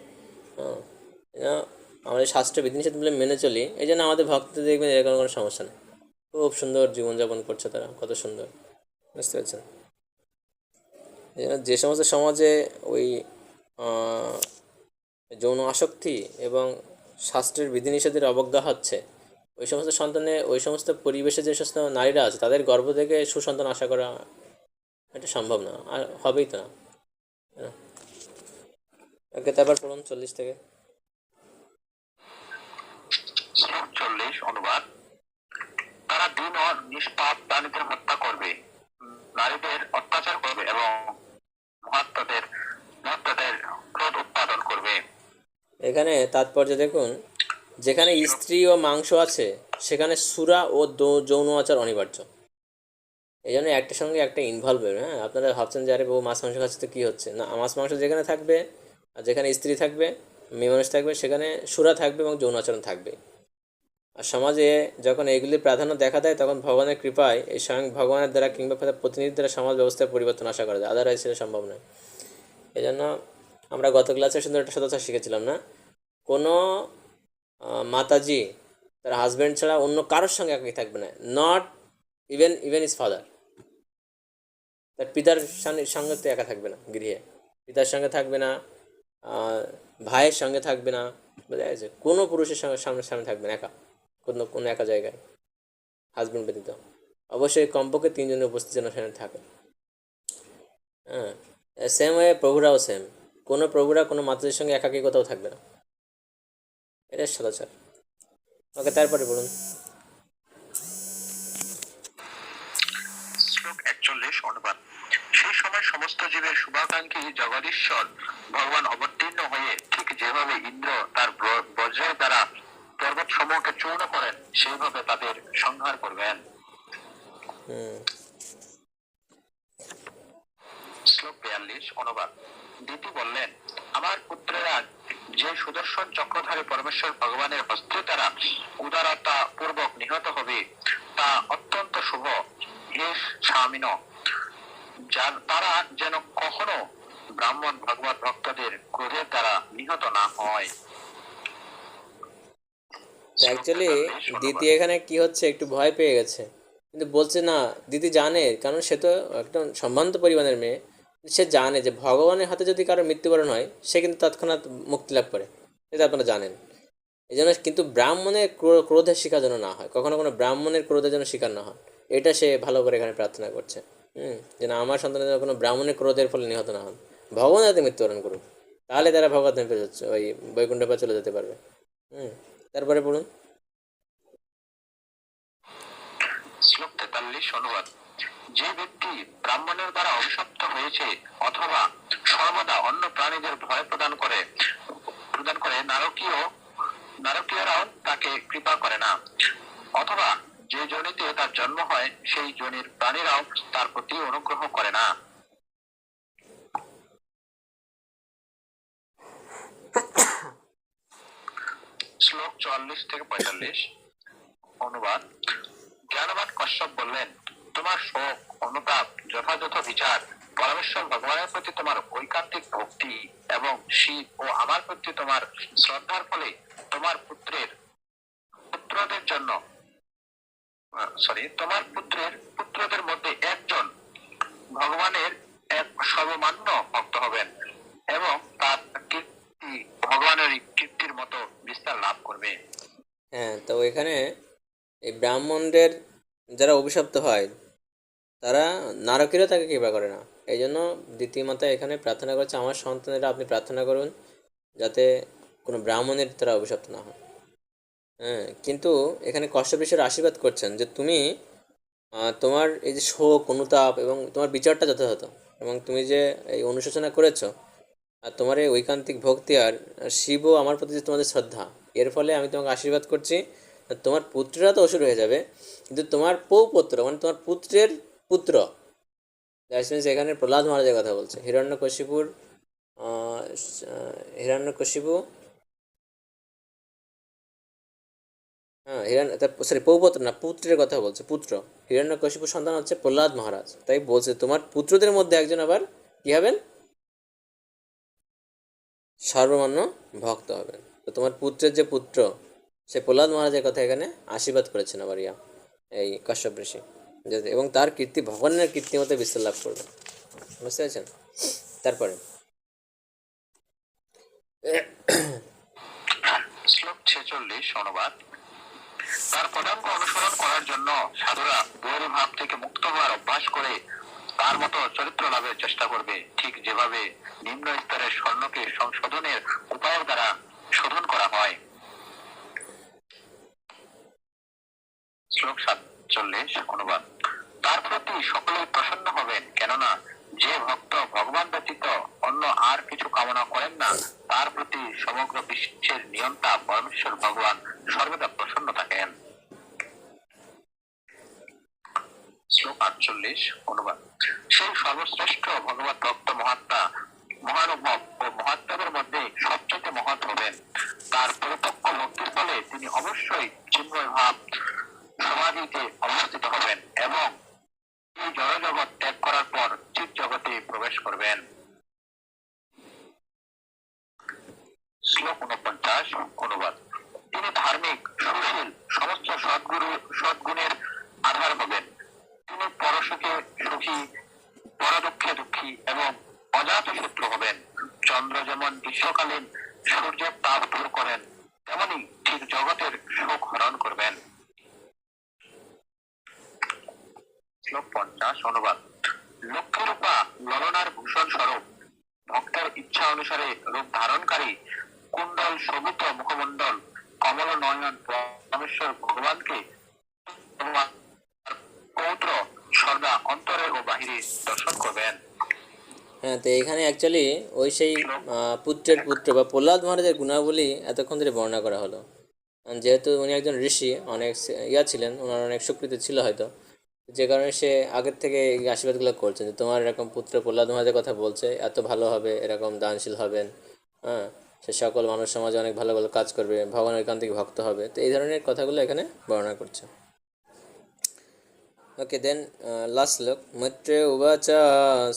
আমাদের শাস্ত্র বিধিনিষেধগুলো মেনে চলি, এই জন্য আমাদের ভক্তদের দেখবেন এরকম কোনো সমস্যা নেই, খুব সুন্দর জীবনযাপন করছে তারা, কত সুন্দর, বুঝতে পারছেন? যে সমস্ত সমাজে ওই যৌন আসক্তি এবং শাস্ত্রের বিধিনিষেধের অবজ্ঞা হচ্ছে, ওই সমস্ত সন্তানে, ওই সমস্ত পরিবেশে যে সমস্ত নারীরা আছে, তাদের গর্ভ থেকে সুসন্তান আশা করা এটা সম্ভব না, আর হবেই তো না। ওকে, তারপর পড়ুন 40 থেকে। শ্লোক 40 অনুবাদ। তারা দিন ও নিষ্পাপ প্রাণীদের হত্যা করবে, নারীদের অত্যাচার করবে এবং মহাত্মাদের ক্রোধ উৎপাদন করবে। এখানে তাৎপর্য দেখুন, যেখানে স্ত্রী ও মাংস আছে সেখানে সুরা ও যৌন আচার অনিবার্য। এই জন্য একটার সঙ্গে একটা ইনভলভ হবে। হ্যাঁ, আপনারা ভাবছেন যে আরে বউ মাছ মাংস খাচ্ছে তো কী হচ্ছে, না, মাছ মাংস যেখানে থাকবে আর যেখানে স্ত্রী থাকবে, মেয়ে মানুষ থাকবে, সেখানে সুরা থাকবে এবং যৌনাচরণ থাকবে। আর সমাজে যখন এইগুলির প্রাধান্য দেখা দেয় তখন ভগবানের কৃপায় এই স্বয়ং ভগবানের দ্বারা কিংবা তার প্রতিনিধির দ্বারা সমাজ ব্যবস্থার পরিবর্তন আশা করা যায়, আদারওয়াইজ সেটা সম্ভব নয়। এই জন্য আমরা গত ক্লাসে সুন্দর একটা কথা শিখেছিলাম না, কোনো মাতাজি তার হাজব্যান্ড ছাড়া অন্য কারোর সঙ্গে একাকি থাকবে না, নট ইভেন ইজ ফাদার। তার পিতার সঙ্গে তো একা থাকবে না গৃহে, পিতার সঙ্গে থাকবে না, ভাইয়ের সঙ্গে থাকবে না, বোঝা গেছে? কোনো পুরুষের সঙ্গে সামনে থাকবে না একা, কোনো একা জায়গায়, হাজব্যান্ড ব্যতীত। অবশ্যই কমপক্ষে 3 জনের উপস্থিত যেন সেখানে থাকে। হ্যাঁ, সেম ওয়ে প্রভুরাও সেম, কোনো প্রভুরা কোনো মাতাজির সঙ্গে একাকি কোথাও থাকবে না, এটা সদাচার। ওকে, তারপরে বলুন। শ্লোক 41 অনুবাদ। সেই সময় সমস্ত জীবের শুভাকাঙ্ক্ষী জগদীশ্বর ভগবান অবতীর্ণ হয়ে ঠিক যেভাবে ইন্দ্র তার বজ্রের দ্বারা পর্বত সমূহকে চূর্ণ করেন সেইভাবে তাদের সংহার করবেন। শ্লোক 42 অনুবাদ। দিতি বললেন, আমার পুত্রেরা যে সুদর্শন চক্রধারী পরমেশ্বর ভগবানের হস্তের দ্বারা উদারতা পূর্বক নিহত হবে তা অত্যন্ত শুভ। হে স্বামীন, তারা যেন কখনো ব্রাহ্মণ ভগবত ভক্তদের ক্রোধের দ্বারা নিহত না হয়। অ্যাকচুয়ালি দিতি এখানে কি হচ্ছে, একটু ভয় পেয়ে গেছে, কিন্তু বলছে না, দিদি জানে, কারণ সে তো একদম সম্ভ্রান্ত পরিবারের মেয়ে, সে জানে যে ভগবানের হাতে যদি কারো মৃত্যুবরণ হয় সে কিন্তু তৎক্ষণাৎ মুক্তি লাভ করে, এটা আপনারা জানেন। এই জন্য কিন্তু ব্রাহ্মণের ক্রোধের শিকার যেন না হয়, কখনো কোনো ব্রাহ্মণের ক্রোধের যেন শিকার না হয়, এটা সে ভালো করে এখানে প্রার্থনা করছে। যেন আমার সন্তানের যেন কোনো ব্রাহ্মণের ক্রোধের ফলে নিহত না হন, ভগবানের হাতে মৃত্যুবরণ করুন, তাহলে তারা ভগবান পেয়ে যাচ্ছে, ওই বৈকুণ্ঠ পা চলে যেতে পারবে। তারপরে বলুন। শ্লোক 43 অনুবাদ। যে ব্যক্তি ব্রাহ্মণের দ্বারা অভিশপ্ত হয়েছে অথবা সর্বদা অন্য প্রাণীদের ভয় প্রদান করে নারকীয়রাও তাকে কৃপা করে না, অথবা যে যোনিতে তার জন্ম হয় সেই যোনির প্রাণীরাও তার প্রতি অনুগ্রহ করে না। শ্লোক 44 থেকে 45 অনুবাদ। জ্ঞানবান কশ্যপ বললেন, তোমার শোক, অনুতাপ, যথাযথ বিচার, পরমেশ্বর ভগবানের প্রতি তোমার ঐকান্তিক ভক্তি এবং শিব ও আমার প্রতি তোমার শ্রদ্ধার ফলে তোমার পুত্রদের মধ্যে একজন ভগবানের এক সর্বমান্য ভক্ত হবেন এবং তার কীর্তি ভগবানের কীর্তির মতো বিস্তার লাভ করবে। হ্যাঁ, তো এখানে এই ব্রাহ্মণদের যারা অভিশপ্ত হয় তারা নারকেরও তাকে কৃপা করে না। এই জন্য দ্বিতীয় মাতা এখানে প্রার্থনা করছে, আমার সন্তানেরা আপনি প্রার্থনা করুন যাতে কোনো ব্রাহ্মণের তারা অভিশপ্ত না হয়। হ্যাঁ, কিন্তু এখানে কশ্যপ ঋষির আশীর্বাদ করছেন যে তুমি তোমার এই যে শোক, অনুতাপ এবং তোমার বিচারটা যথাযথ, এবং তুমি যে এই অনুশোচনা করেছো, আর তোমার এই ঐকান্তিক ভক্তি আর শিব ও আমার প্রতি যে তোমাদের শ্রদ্ধা, এর ফলে আমি তোমাকে আশীর্বাদ করছি, তোমার পুত্ররা তো অসুর হয়ে যাবে, কিন্তু তোমার পৌপুত্র মানে তোমার পুত্রের পুত্র, দ্যাটস মিনস এখানে প্রহ্লাদ মহারাজের কথা বলছে। হিরণ্যকশিপু পৌপুত্র না, পুত্রের কথা বলছে, পুত্র। হিরণ্যকশিপুর সন্তান হচ্ছে প্রহ্লাদ মহারাজ, তাই বলছে তোমার পুত্রদের মধ্যে একজন আবার কি হবেন, সর্বমান্য ভক্ত হবেন। তো তোমার পুত্রের যে পুত্র, সে প্রহ্লাদ মহারাজের কথা এখানে আশীর্বাদ করেছেন আবার এই কশ্যপ ঋষি, এবং তার কীর্তি ভগবানের কীর্তি মতো বিস্তার লাভ করবে। বুঝতে পেরেছেন? তারপরে শ্লোক 46 অনুবাদ। তার পদাঙ্ক অনুসরণ করার জন্য সাধুরা বৈরী ভাব থেকে মুক্ত হওয়ার অভ্যাস করে তার মতো চরিত্র লাভের চেষ্টা করবে, ঠিক যেভাবে নিম্ন স্তরের স্বর্ণকে সংশোধনের উপায়ের দ্বারা শোধন করা হয়। শ্লোক 47 অনুবাদ। তার প্রতি সকলেই প্রসন্ন হবেন, কেননা যে ভক্ত ভগবান ব্যতীত অন্য আর কিছু কামনা করেন না তার প্রতি সমগ্র বিশ্বের নিয়ন্তা পরমেশ্বর ভগবান সর্বদা প্রসন্ন থাকেন। শ্লোক 48 অনুবাদ। সেই সর্বশ্রেষ্ঠ ভগবত ভক্ত মহাত্মা মহানুভব ও মহাত্মাদের মধ্যে সবচেয়ে মহৎ হবেন। তার পরিপক্ক মুক্তির ফলে তিনি অবশ্যই চিন্ময় ভাব সমাধিতে অবস্থিত হবেন এবং এই জড়জগৎ ত্যাগ করার পর চিৎ জগতে প্রবেশ করবেন। শ্লোক 49 অনুবাদ। তিনি ধার্মিক, সুশীল, সমস্ত সদ্গুণের আধার হবেন। তিনি পরসুখে সুখী, পরদুঃখে দুঃখী এবং অজাত শত্রু হবেন। চন্দ্র যেমন গ্রীষ্মকালীন সূর্যের তাপ দূর করেন, তেমনি ঠিক জগতের সুখ হরণ করবেন। শ্লোক 50 অনুবাদ। লক্ষ্মীরূপা ললনার ভূষণ স্বরূপ ভক্তের ইচ্ছা অনুসারে রূপ ধারণকারী কুণ্ডল শোভিত মুখমণ্ডল কমল নয়ন পরমেশ্বর ভগবানকে পৌত্র সর্দা অন্তরে ও বাহিরে দর্শন করবেন। হ্যাঁ, তো এখানে অ্যাকচুয়ালি ওই সেই পুত্রের পুত্র বা প্রহ্লাদ মহারাজের গুণাবলী এতক্ষণ ধরে বর্ণনা করা হলো। যেহেতু উনি একজন ঋষি, অনেক ছিলেন, ওনার অনেক স্বীকৃতি ছিল হয়তো, যে কারণে সে আগের থেকে এই আশীর্বাদগুলো করছেন যে তোমার এরকম পুত্র প্রহ্লাদ মহারাজের কথা বলছে, এত ভালো হবে, এরকম দানশীল হবেন, হ্যাঁ, সে সকল মানুষ সমাজে অনেক ভালো ভালো কাজ করবে, ভগবানের এখান থেকে ভক্ত হবে। তো এই ধরনের কথাগুলো এখানে বর্ণনা করছে। ওকে, দেন লাস্ট শ্লোক। মৈত্রে উবাচ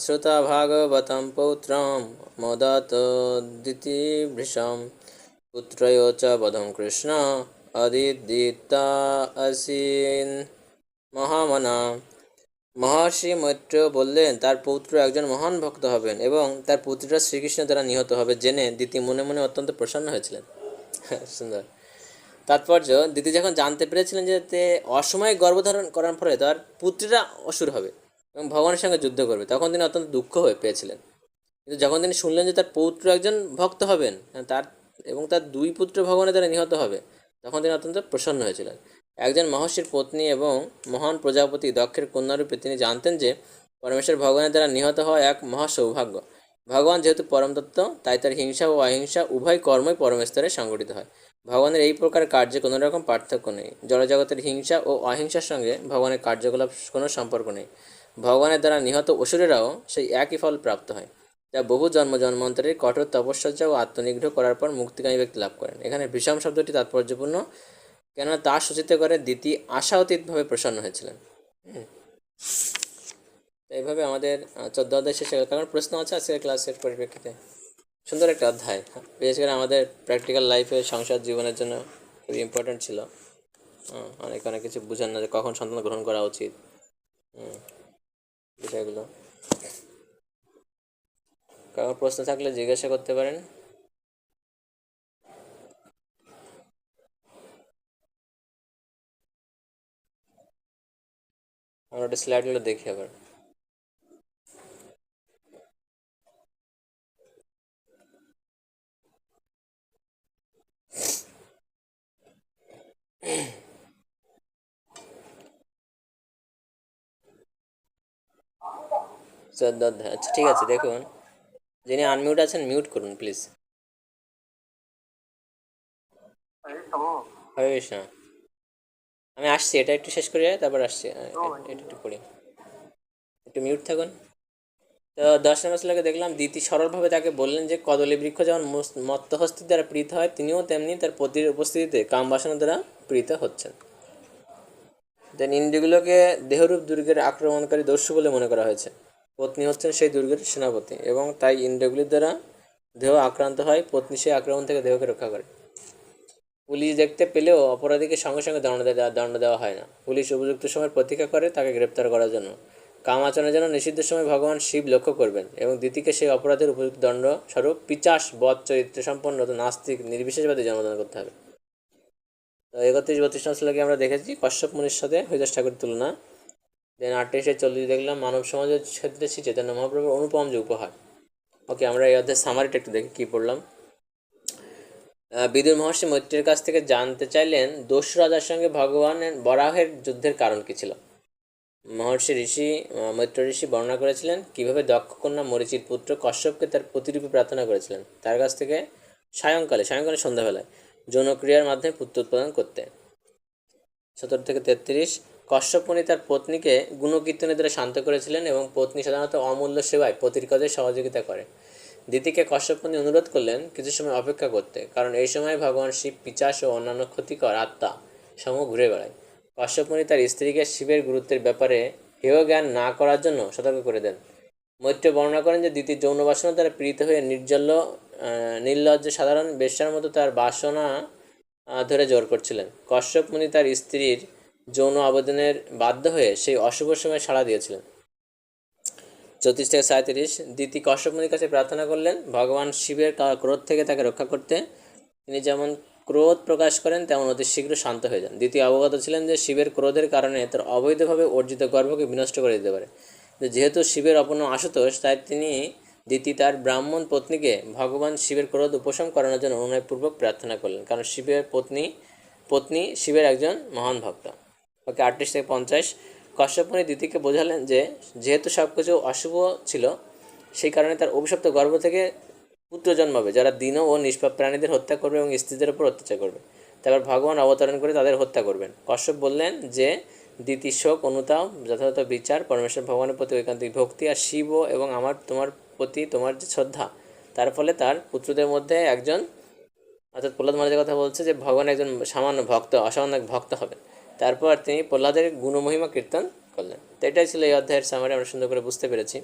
শ্রুতা ভাগবতম পৌত্রম মোদাত দিতিভৃশম পুত্রয় চ বধম কৃষ্ণ অদিদিতা আসীন মহামনা। মহর্ষি মৈত্র বললেন তার পৌত্র একজন মহান ভক্ত হবেন এবং তার পুত্ররা শ্রীকৃষ্ণ দ্বারা নিহত হবে জেনে দিতি মনে মনে অত্যন্ত প্রসন্ন হয়েছিলেন। সুন্দর তাৎপর্য। দিতি যখন জানতে পেরেছিলেন যে তে অসময়ে গর্ভধারণ করার ফলে তার পুত্ররা অসুর হবে এবং ভগবানের সঙ্গে যুদ্ধ করবে, তখন তিনি অত্যন্ত দুঃখ হয়ে পেয়েছিলেন। কিন্তু যখন তিনি শুনলেন যে তার পৌত্র একজন ভক্ত হবেন তার এবং তার দুই পুত্র ভগবানের দ্বারা নিহত হবে, তখন তিনি অত্যন্ত প্রসন্ন হয়েছিলেন। একজন মহর্ষির পত্নী এবং মহান প্রজাপতি দক্ষের কন্যারূপে তিনি জানতেন যে পরমেশ্বর ভগবানের দ্বারা নিহত হওয়া এক মহা সৌভাগ্য। ভগবান যেহেতু পরমতত্ত্ব, তাই তার হিংসা ও অহিংসা উভয় কর্মই পরমেশ্বরে সংগঠিত হয়। ভগবানের এই প্রকার কার্যে কোনো রকম পার্থক্য নেই। জড়জগতের হিংসা ও অহিংসার সঙ্গে ভগবানের কার্যকলাপ কোনো সম্পর্ক নেই। ভগবানের দ্বারা নিহত অসুরেরাও সেই একই ফল প্রাপ্ত হয়, যা বহু জন্মান্তরের কঠোর তপস্যা ও আত্মনিগ্রহ করার পর মুক্তিকামী ব্যক্তি লাভ করেন। এখানে বিষম শব্দটি তাৎপর্যপূর্ণ, কেননা তা সূচিত করে দিতি আশাতীতভাবে প্রসন্ন হয়েছিলেন। এইভাবে আমাদের 14 অধ্যায় শেষ হয়ে গেল। কারণ প্রশ্ন আছে আজকের ক্লাসের পরিপ্রেক্ষিতে। সুন্দর একটা অধ্যায়, বিশেষ করে আমাদের প্র্যাকটিক্যাল লাইফে, সংসার জীবনের জন্য খুবই ইম্পর্ট্যান্ট ছিল। অনেক অনেক কিছু বুঝেন না যে কখন সন্তান গ্রহণ করা উচিত, বিষয়গুলো। কারণ প্রশ্ন থাকলে জিজ্ঞাসা করতে পারেন। আমরা ওটা স্লাইডগুলো দেখি আবার। আচ্ছা ঠিক আছে, দেখুন যিনি আনমিউট আছেন মিউট করুন প্লিজ। হরে কৃষ্ণ। আমি আসছি, এটা একটু শেষ করে তারপর আসছি, এটা একটু পড়ি, একটু মিউট থাকুন। তো 10 নম্বর শ্লোকে দেখলাম দিতি সরলভাবে তাকে বললেন যে কদলী বৃক্ষ যেমন মত্তহস্তির দ্বারা প্রীত হয়, তিনিও তেমনি তার পতির উপস্থিতিতে কাম বাসনা দ্বারা প্রীত হচ্ছেন। দেন ইন্দ্রিয়গুলোকে দেহরূপ দুর্গের আক্রমণকারী দস্যু বলে মনে করা হয়েছে। পত্নী হচ্ছেন সেই দুর্গের সেনাপতি এবং তাই ইন্দ্রিয়গুলির দ্বারা দেহ আক্রান্ত হয়, পত্নী সেই আক্রমণ থেকে দেহকে রক্ষা করে। পুলিশ দেখতে পেলেও অপরাধীকে সঙ্গে সঙ্গে দণ্ড দেওয়া হয় না। পুলিশ উপযুক্ত সময় প্রতীক্ষা করে তাকে গ্রেপ্তার করার জন্য। কাম আচরণের জন্য নিষিদ্ধ সময় ভগবান শিব লক্ষ্য করবেন এবং দিতিকে সেই অপরাধের উপযুক্ত দণ্ড স্বরূপ পিচাস বধ চরিত্র সম্পন্ন নাস্তিক নির্বিশেষবাদী জন্মদান করতে হবে। তো 31-32 শ্লোকে আমরা দেখেছি কশ্যপ মুনির সাথে হরিদাস ঠাকুরের তুলনা। দেন 28-40 দেখলাম মানব সমাজের ক্ষেত্রে শ্রী চৈতন্য মহাপ্রভুর অনুপম যে উপহার। ওকে, আমরা এই অধ্যায়ের সামারিটা একটু দেখি কী পড়লাম। বিদুর মহর্ষি মৈত্রের কাছ থেকে জানতে চাইলেন দস্যু রাজার সঙ্গে ভগবানের বরাহের যুদ্ধের কারণ কী ছিল। মৈত্র ঋষি বর্ণনা করেছিলেন কীভাবে দক্ষ কন্যা মরিচির পুত্র কশ্যপকে তার প্রতিরূপে প্রার্থনা করেছিলেন তার কাছ থেকে সায়ংকালে সন্ধ্যাবেলায় যৌনক্রিয়ার মাধ্যমে পুত্র উৎপাদন করতে। 17-33 কশ্যপ মুনি তার পত্নীকে গুণকীর্তনের দ্বারা শান্ত করেছিলেন এবং পত্নী সাধারণত অমূল্য সেবায় পতির কাজে সহযোগিতা করে। দিতিকে কশ্যপ মুনি অনুরোধ করলেন কিছু সময় অপেক্ষা করতে, কারণ এই সময় ভগবান শিব পিচাস ও অন্যান্য ক্ষতিকর আত্মা সমূহ ঘুরে বেড়ায়। কশ্যপ মুনি তার স্ত্রীকে শিবের গুরুত্বের ব্যাপারে হেয় জ্ঞান না করার জন্য সতর্ক করে দেন। মৈত্র বর্ণনা করেন যে দিতির যৌন বাসনা দ্বারা পীড়িত হয়ে নির্লজ্জ সাধারণ বেশ্যার মতো তার বাসনা ধরে জোর করছিলেন। কশ্যপ মুনি তার স্ত্রীর যৌন আবেদনের বাধ্য হয়ে সেই অশুভ সময় সাড়া দিয়েছিলেন। 34-37 দিতি কশ্যপ মুনির কাছে প্রার্থনা করলেন ভগবান শিবের ক্রোধ থেকে তাকে রক্ষা করতে। তিনি যেমন ক্রোধ প্রকাশ করেন তেমন অতি শীঘ্র শান্ত হয়ে যান। দ্বিতীয় অবগত ছিলেন যে শিবের ক্রোধের কারণে তার অবৈধভাবে অর্জিত গর্ভকে বিনষ্ট করে দিতে পারে। যেহেতু শিবের অপূর্ণ আশুতোষ, তাই দিতি তার ব্রাহ্মণ পত্নীকে ভগবান শিবের ক্রোধ উপশম করানোর জন্য অনুনয়পূর্বক প্রার্থনা করলেন, কারণ শিবের পত্নী শিবের একজন মহান ভক্ত। ওকে 38-50 কশ্যপ মুনি দিতিকে বোঝালেন যে যেহেতু সব কিছু অশুভ ছিল, সেই কারণে তার অভিশপ্ত গর্ভ থেকে পুত্র জন্মাবে যারা দীন ও নিষ্পাপ প্রাণীদের হত্যা করবে এবং স্ত্রীদের উপর অত্যাচার করবে। তারপর ভগবান অবতরণ করে তাদের হত্যা করবেন। কশ্যপ বললেন যে দিতি শোক, অনুতাপ, যথাযথ বিচার, পরমেশ্বর ভগবানের প্রতি ঐকান্তিক ভক্তি আর শিব এবং তোমার প্রতি তোমার যে শ্রদ্ধা, তার ফলে তার পুত্রদের মধ্যে একজন, অর্থাৎ প্রহ্লাদ মহারাজের কথা বলছে, যে ভগবান একজন অসামান্য ভক্ত হবেন। তারপর তিনি প্রহ্লাদের গুণমহিমা কীর্তন করলেন। তো এটাই ছিল এই অধ্যায়ের সামারি, আমরা সুন্দর করে বুঝতে পেরেছি।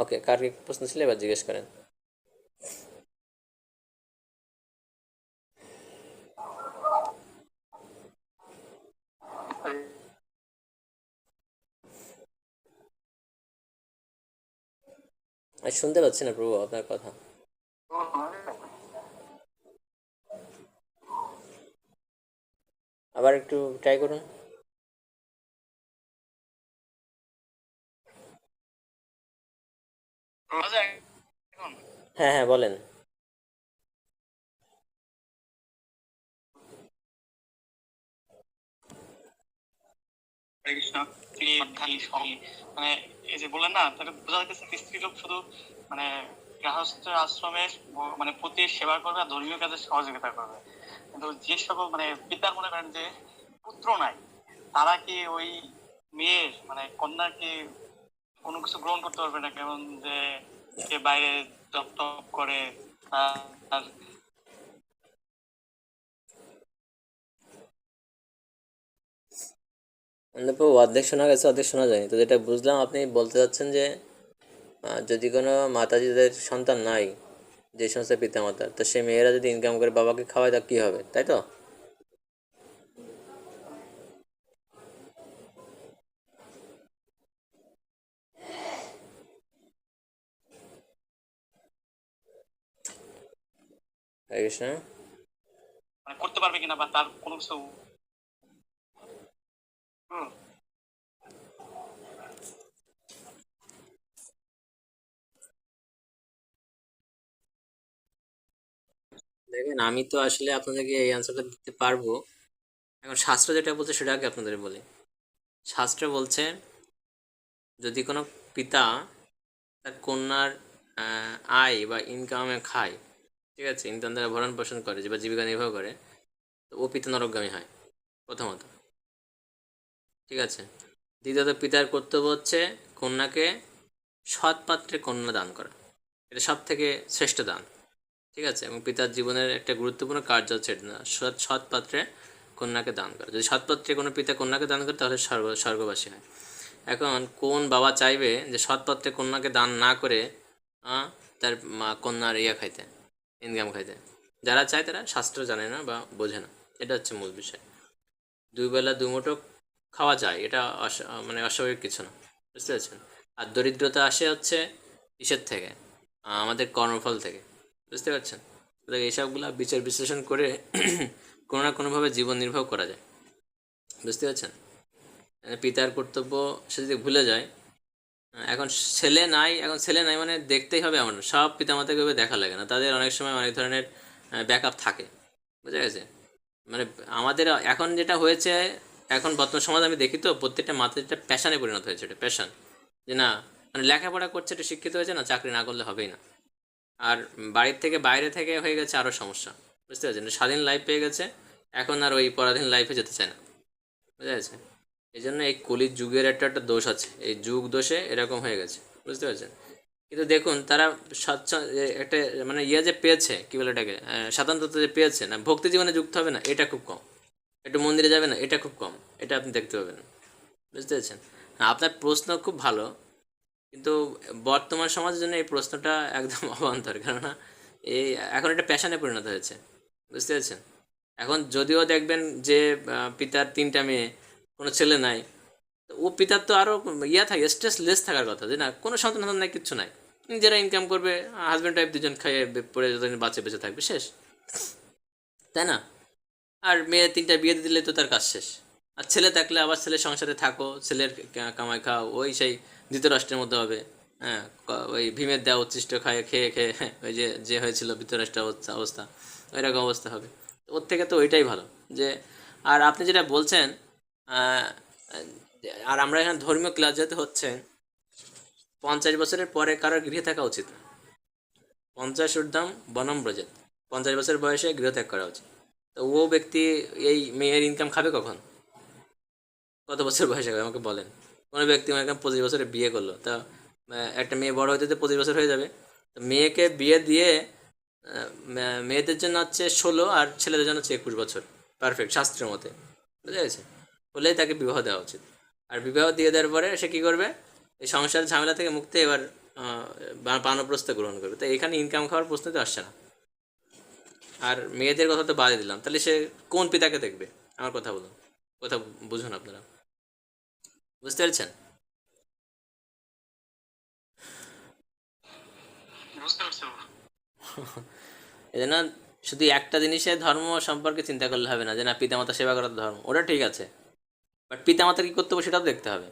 ওকে, কার কি প্রশ্ন ছিল এবার জিজ্ঞেস করেন। আমি শুনতে পাচ্ছি না প্রভু আপনার কথা। আবার একটু ট্রাই করুন। হ্যাঁ হ্যাঁ বলেন। হরে কৃষ্ণ। তিনি মানে এই যে বললেন না, তাকে বোঝা যাচ্ছে স্ত্রী লোক শুধু মানে গৃহস্থের আশ্রমে মানে প্রতি সেবা করবে আর ধর্মীয় কাজে সহযোগিতা করবে, কিন্তু যে সকল মানে পিতা মনে করেন যে পুত্র নাই, তারা কি ওই মেয়ের মানে কন্যার কি কোনো কিছু গ্রহণ করতে পারবে না? কেমন যে সে বাইরে জপ টপ করে আর প্রভু অর্ধেক শোনা গেছে, অর্ধেক শোনা যায়নি। তো যেটা বুঝলাম, আপনি বলতে চাচ্ছেন যে যদি কোনো মাতাজিদের সন্তান নাই, যে সমস্ত পিতা মাতার, তো সে মেয়েরা যদি ইনকাম করে বাবাকে খাওয়ায়, তা কী হবে, তাই তো? হরে কৃষ্ণ। মানে করতে পারবে কিনা বা তার কোনো কিছু দেখেন, আমি তো আসলে আপনাদেরকে এই অ্যান্সারটা দিতে পারবো। এখন শাস্ত্র যেটা বলছে সেটা আগে আপনাদের বলি। শাস্ত্র বলছে যদি কোনো পিতা তার কন্যার আয় বা ইনকামে খায়, ঠিক আছে, ইনকাম দ্বারা ভরণ পোষণ করে বা জীবিকা নির্বাহ করে, তো ও পিতা নরকগামী হয় প্রথমত, ঠিক আছে। দ্বিতীয়ত পিতার কর্তব্য হচ্ছে কন্যাকে সৎ পাত্রে কন্যা দান করা, এটা সব থেকে শ্রেষ্ঠ দান, ঠিক আছে। এবং পিতার জীবনের একটা গুরুত্বপূর্ণ কার্য হচ্ছে এটা না, সৎ পাত্রে কন্যাকে দান করা। যদি সৎ পাত্রে কোনো পিতা কন্যাকে দান করে তাহলে স্বর্গবাসী হয়। এখন কোন বাবা চাইবে যে সৎ পাত্রে কন্যাকে দান না করে তার কন্যার খাইতে, ইনকাম খাইতে? যারা চায় তারা শাস্ত্র জানে না বা বোঝে না, এটা হচ্ছে মূল বিষয়। দুই বেলা দুমুঠো খাওয়া যায়, এটা মানে অস্বাভাবিক কিছু না, বুঝতে পারছেন। আর দরিদ্রতা আসে হচ্ছে কিসের থেকে? আমাদের কর্মফল থেকে, বুঝতে পারছেন। এইসবগুলা বিচার বিশ্লেষণ করে কোনো না কোনোভাবে জীবন নির্বাহ করা যায়, বুঝতে পারছেন। পিতার কর্তব্য সে যদি ভুলে যায়, এখন ছেলে নাই মানে দেখতেই হবে এমন সব পিতামাতাকে দেখা লাগে না, তাদের অনেক সময় অনেক ধরনের ব্যাকআপ থাকে, বুঝা গেছে। মানে আমাদের এখন যেটা হয়েছে, এখন বর্তমান সমাজ আমি দেখি তো প্রত্যেকটা মাথায় একটা প্যাশানে পরিণত হয়েছে, এটা প্যাশান, যে না মানে লেখাপড়া করছে, এটা শিক্ষিত হয়েছে না, চাকরি না করলে হবেই না। আর বাড়ির থেকে বাইরে থেকে হয়ে গেছে আরও সমস্যা, বুঝতে পারছেন। স্বাধীন লাইফ পেয়ে গেছে, এখন আর ওই পরাধীন লাইফে যেতে চায় না, বুঝা গেছে। এই জন্য এই কলির যুগের একটা দোষ আছে, এই যুগ দোষে এরকম হয়ে গেছে, বুঝতে পারছেন? কিন্তু দেখুন তারা একটা মানে ইয়ে যে পেয়েছে, কী বলে এটাকে, স্বাতন্ত্রতা যে পেয়েছে না, ভক্তি জীবনে যুক্ত হবে না, এটা খুব কম। একটু মন্দিরে যাবে না, এটা খুব কম। এটা আপনি দেখতে পাবেন, বুঝতে পারছেন? হ্যাঁ, আপনার প্রশ্ন খুব ভালো, কিন্তু বর্তমান সমাজের জন্য এই প্রশ্নটা একদম অবান্তর। কেননা এই এখন এটা প্যাশনে পরিণত হয়েছে, বুঝতে পারছেন? এখন যদিও দেখবেন যে পিতার 3টা মেয়ে, কোনো ছেলে নাই, তো ও পিতার তো আরও ইয়া থাকে, স্ট্রেস লেস থাকার কথা, যে না কোনো সন্তান সন্তান নাই, কিচ্ছু নাই, নিজেরা ইনকাম করবে, হাজব্যান্ড ওয়াইফ দুজন খাইয়ে পরে যতদিন বাচ্চা বেঁচে থাকবে, শেষ, তাই না? আর মেয়ে 3টা বিয়ে দিয়ে দিলে তো তার কাজ শেষ। আর ছেলে থাকলে আবার ছেলের সংসারে থাকো, ছেলের কামাই খাও, ওই সেই ধৃতরাষ্ট্রের মধ্যে হবে। হ্যাঁ, ওই ভীমের দেওয়া উচ্ছিষ্ট খায় খেয়ে খেয়ে ওই যে যে হয়েছিল ধৃতরাষ্ট্রের অবস্থা, ওই রকম অবস্থা হবে। ওর থেকে তো ওইটাই ভালো। যে আর আপনি যেটা বলছেন, আহ, আর আমরা এখানে ধর্মীয় ক্লাস যেতে হচ্ছে, 50 বছরের পরে কারোর গৃহে থাকা উচিত না। 50 ঊর্ধ্বম বনম ব্রজেত, 50 বছর বয়সে গৃহত্যাগ করা উচিত। তো ও ব্যক্তি এই মেয়ের ইনকাম খাবে কখন, কত বছর বয়সে হবে আমাকে বলেন? কোনো ব্যক্তি মনে করেন 25 বছরে বিয়ে করলো, তা একটা মেয়ে বড় হইতে 25 বছর হয়ে যাবে। তো মেয়েকে বিয়ে দিয়ে মেয়েদের জন্য হচ্ছে 16 আর ছেলেদের জন্য হচ্ছে 21 বছর, পারফেক্ট শাস্ত্রের মতে, বুঝা গেছে? হলেই তাকে বিবাহ দেওয়া উচিত। আর বিবাহ দিয়ে দেওয়ার পরে সে কী করবে, এই সংসার ঝামেলা থেকে মুক্তি এবার বানপ্রস্থ গ্রহণ করবে। তো এখানে ইনকাম খাওয়ার প্রশ্ন তো আসছে না। আর মেয়েদের কথা তো বাদই দিলাম, তাহলে সে কোন পিতাকে দেখবে? আমার কথা বলুন, কথা বুঝুন আপনারা, বুঝতে পেরেছেন? বুঝতে পারছি বাবা। এই জন্য শুধু একটা জিনিসের ধর্ম সম্পর্কে চিন্তা করলে হবে না, যে না পিতামাতা সেবা করার ধর্ম, ওটা ঠিক আছে, বাট পিতামাতা কী করতে হবে সেটাও দেখতে হবে।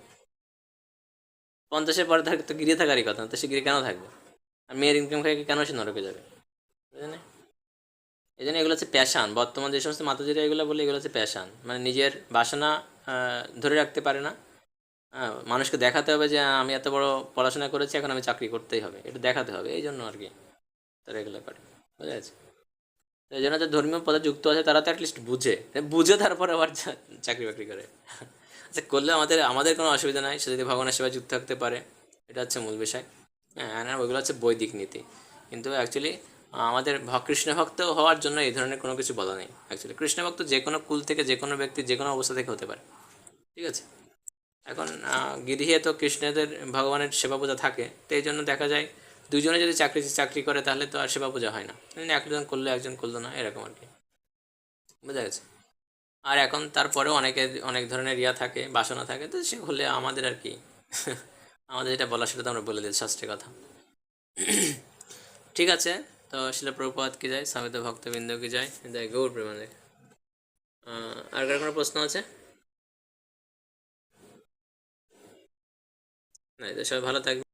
50-এর পরে থাকতে গিরে থাকারই কথা, তো সে গিরে কেন থাকবে? আর মেয়ের ইনকাম খাই কেন সে নরকে যাবে? বুঝলেন? এই জন্য এগুলো হচ্ছে প্যাশান। বর্তমান যে সমস্ত মাতাজিরা এগুলো বলে, এগুলো হচ্ছে প্যাশান, মানে নিজের বাসনা ধরে রাখতে পারে না। হ্যাঁ, মানুষকে দেখাতে হবে যে আমি এত বড় পড়াশোনা করেছি, এখন আমি চাকরি করতেই হবে, এটা দেখাতে হবে, এই জন্য আর কি তারা এগুলো করে, বুঝা যাচ্ছে? এই জন্য যে ধর্মীয় পদে যুক্ত আছে তারা তো অ্যাটলিস্ট বুঝে বুঝে তারপরে আবার চাকরি বাকরি করে। আচ্ছা, করলে আমাদের আমাদের কোনো অসুবিধা নাই, সে যদি ভগবানের সেবায় যুক্ত থাকতে পারে, এটা হচ্ছে মূল বিষয়। হ্যাঁ, আর ওইগুলো হচ্ছে বৈদিক নীতি। কিন্তু অ্যাকচুয়ালি আমাদের কৃষ্ণ ভক্ত হওয়ার জন্য এই ধরনের কোনো কিছু বলা নেই। অ্যাকচুয়ালি কৃষ্ণ ভক্ত যে কোনো কুল থেকে, যে কোনো ব্যক্তি, যে কোনো অবস্থা থেকে হতে পারে, ঠিক আছে? এখন গৃহে তো কৃষ্ণদের ভগবানের সেবা পূজা থাকে, তো এই জন্য দেখা যায় দুজনে যদি চাকরি করে তাহলে তো আর সেবা পূজা হয় না, একজন করলো একজন করলো না, এরকম আর কি, বোঝা গেছে? আর এখন তারপরেও অনেক ধরনের ইয়া থাকে, বাসনা থাকে, তো সে হলে আমাদের আর কি আমাদের যেটা বলা সেটা তো আমরা বলে দিই, শাস্ত্রের কথা। ঠিক আছে, তো শিলা প্রভুপাদ কি যায়, স্বামীত ভক্তবৃন্দ কি যায়, জয় গৌর প্রেমানন্দে। আর কার কোনো প্রশ্ন আছে? না, সবাই ভালো থাকবে।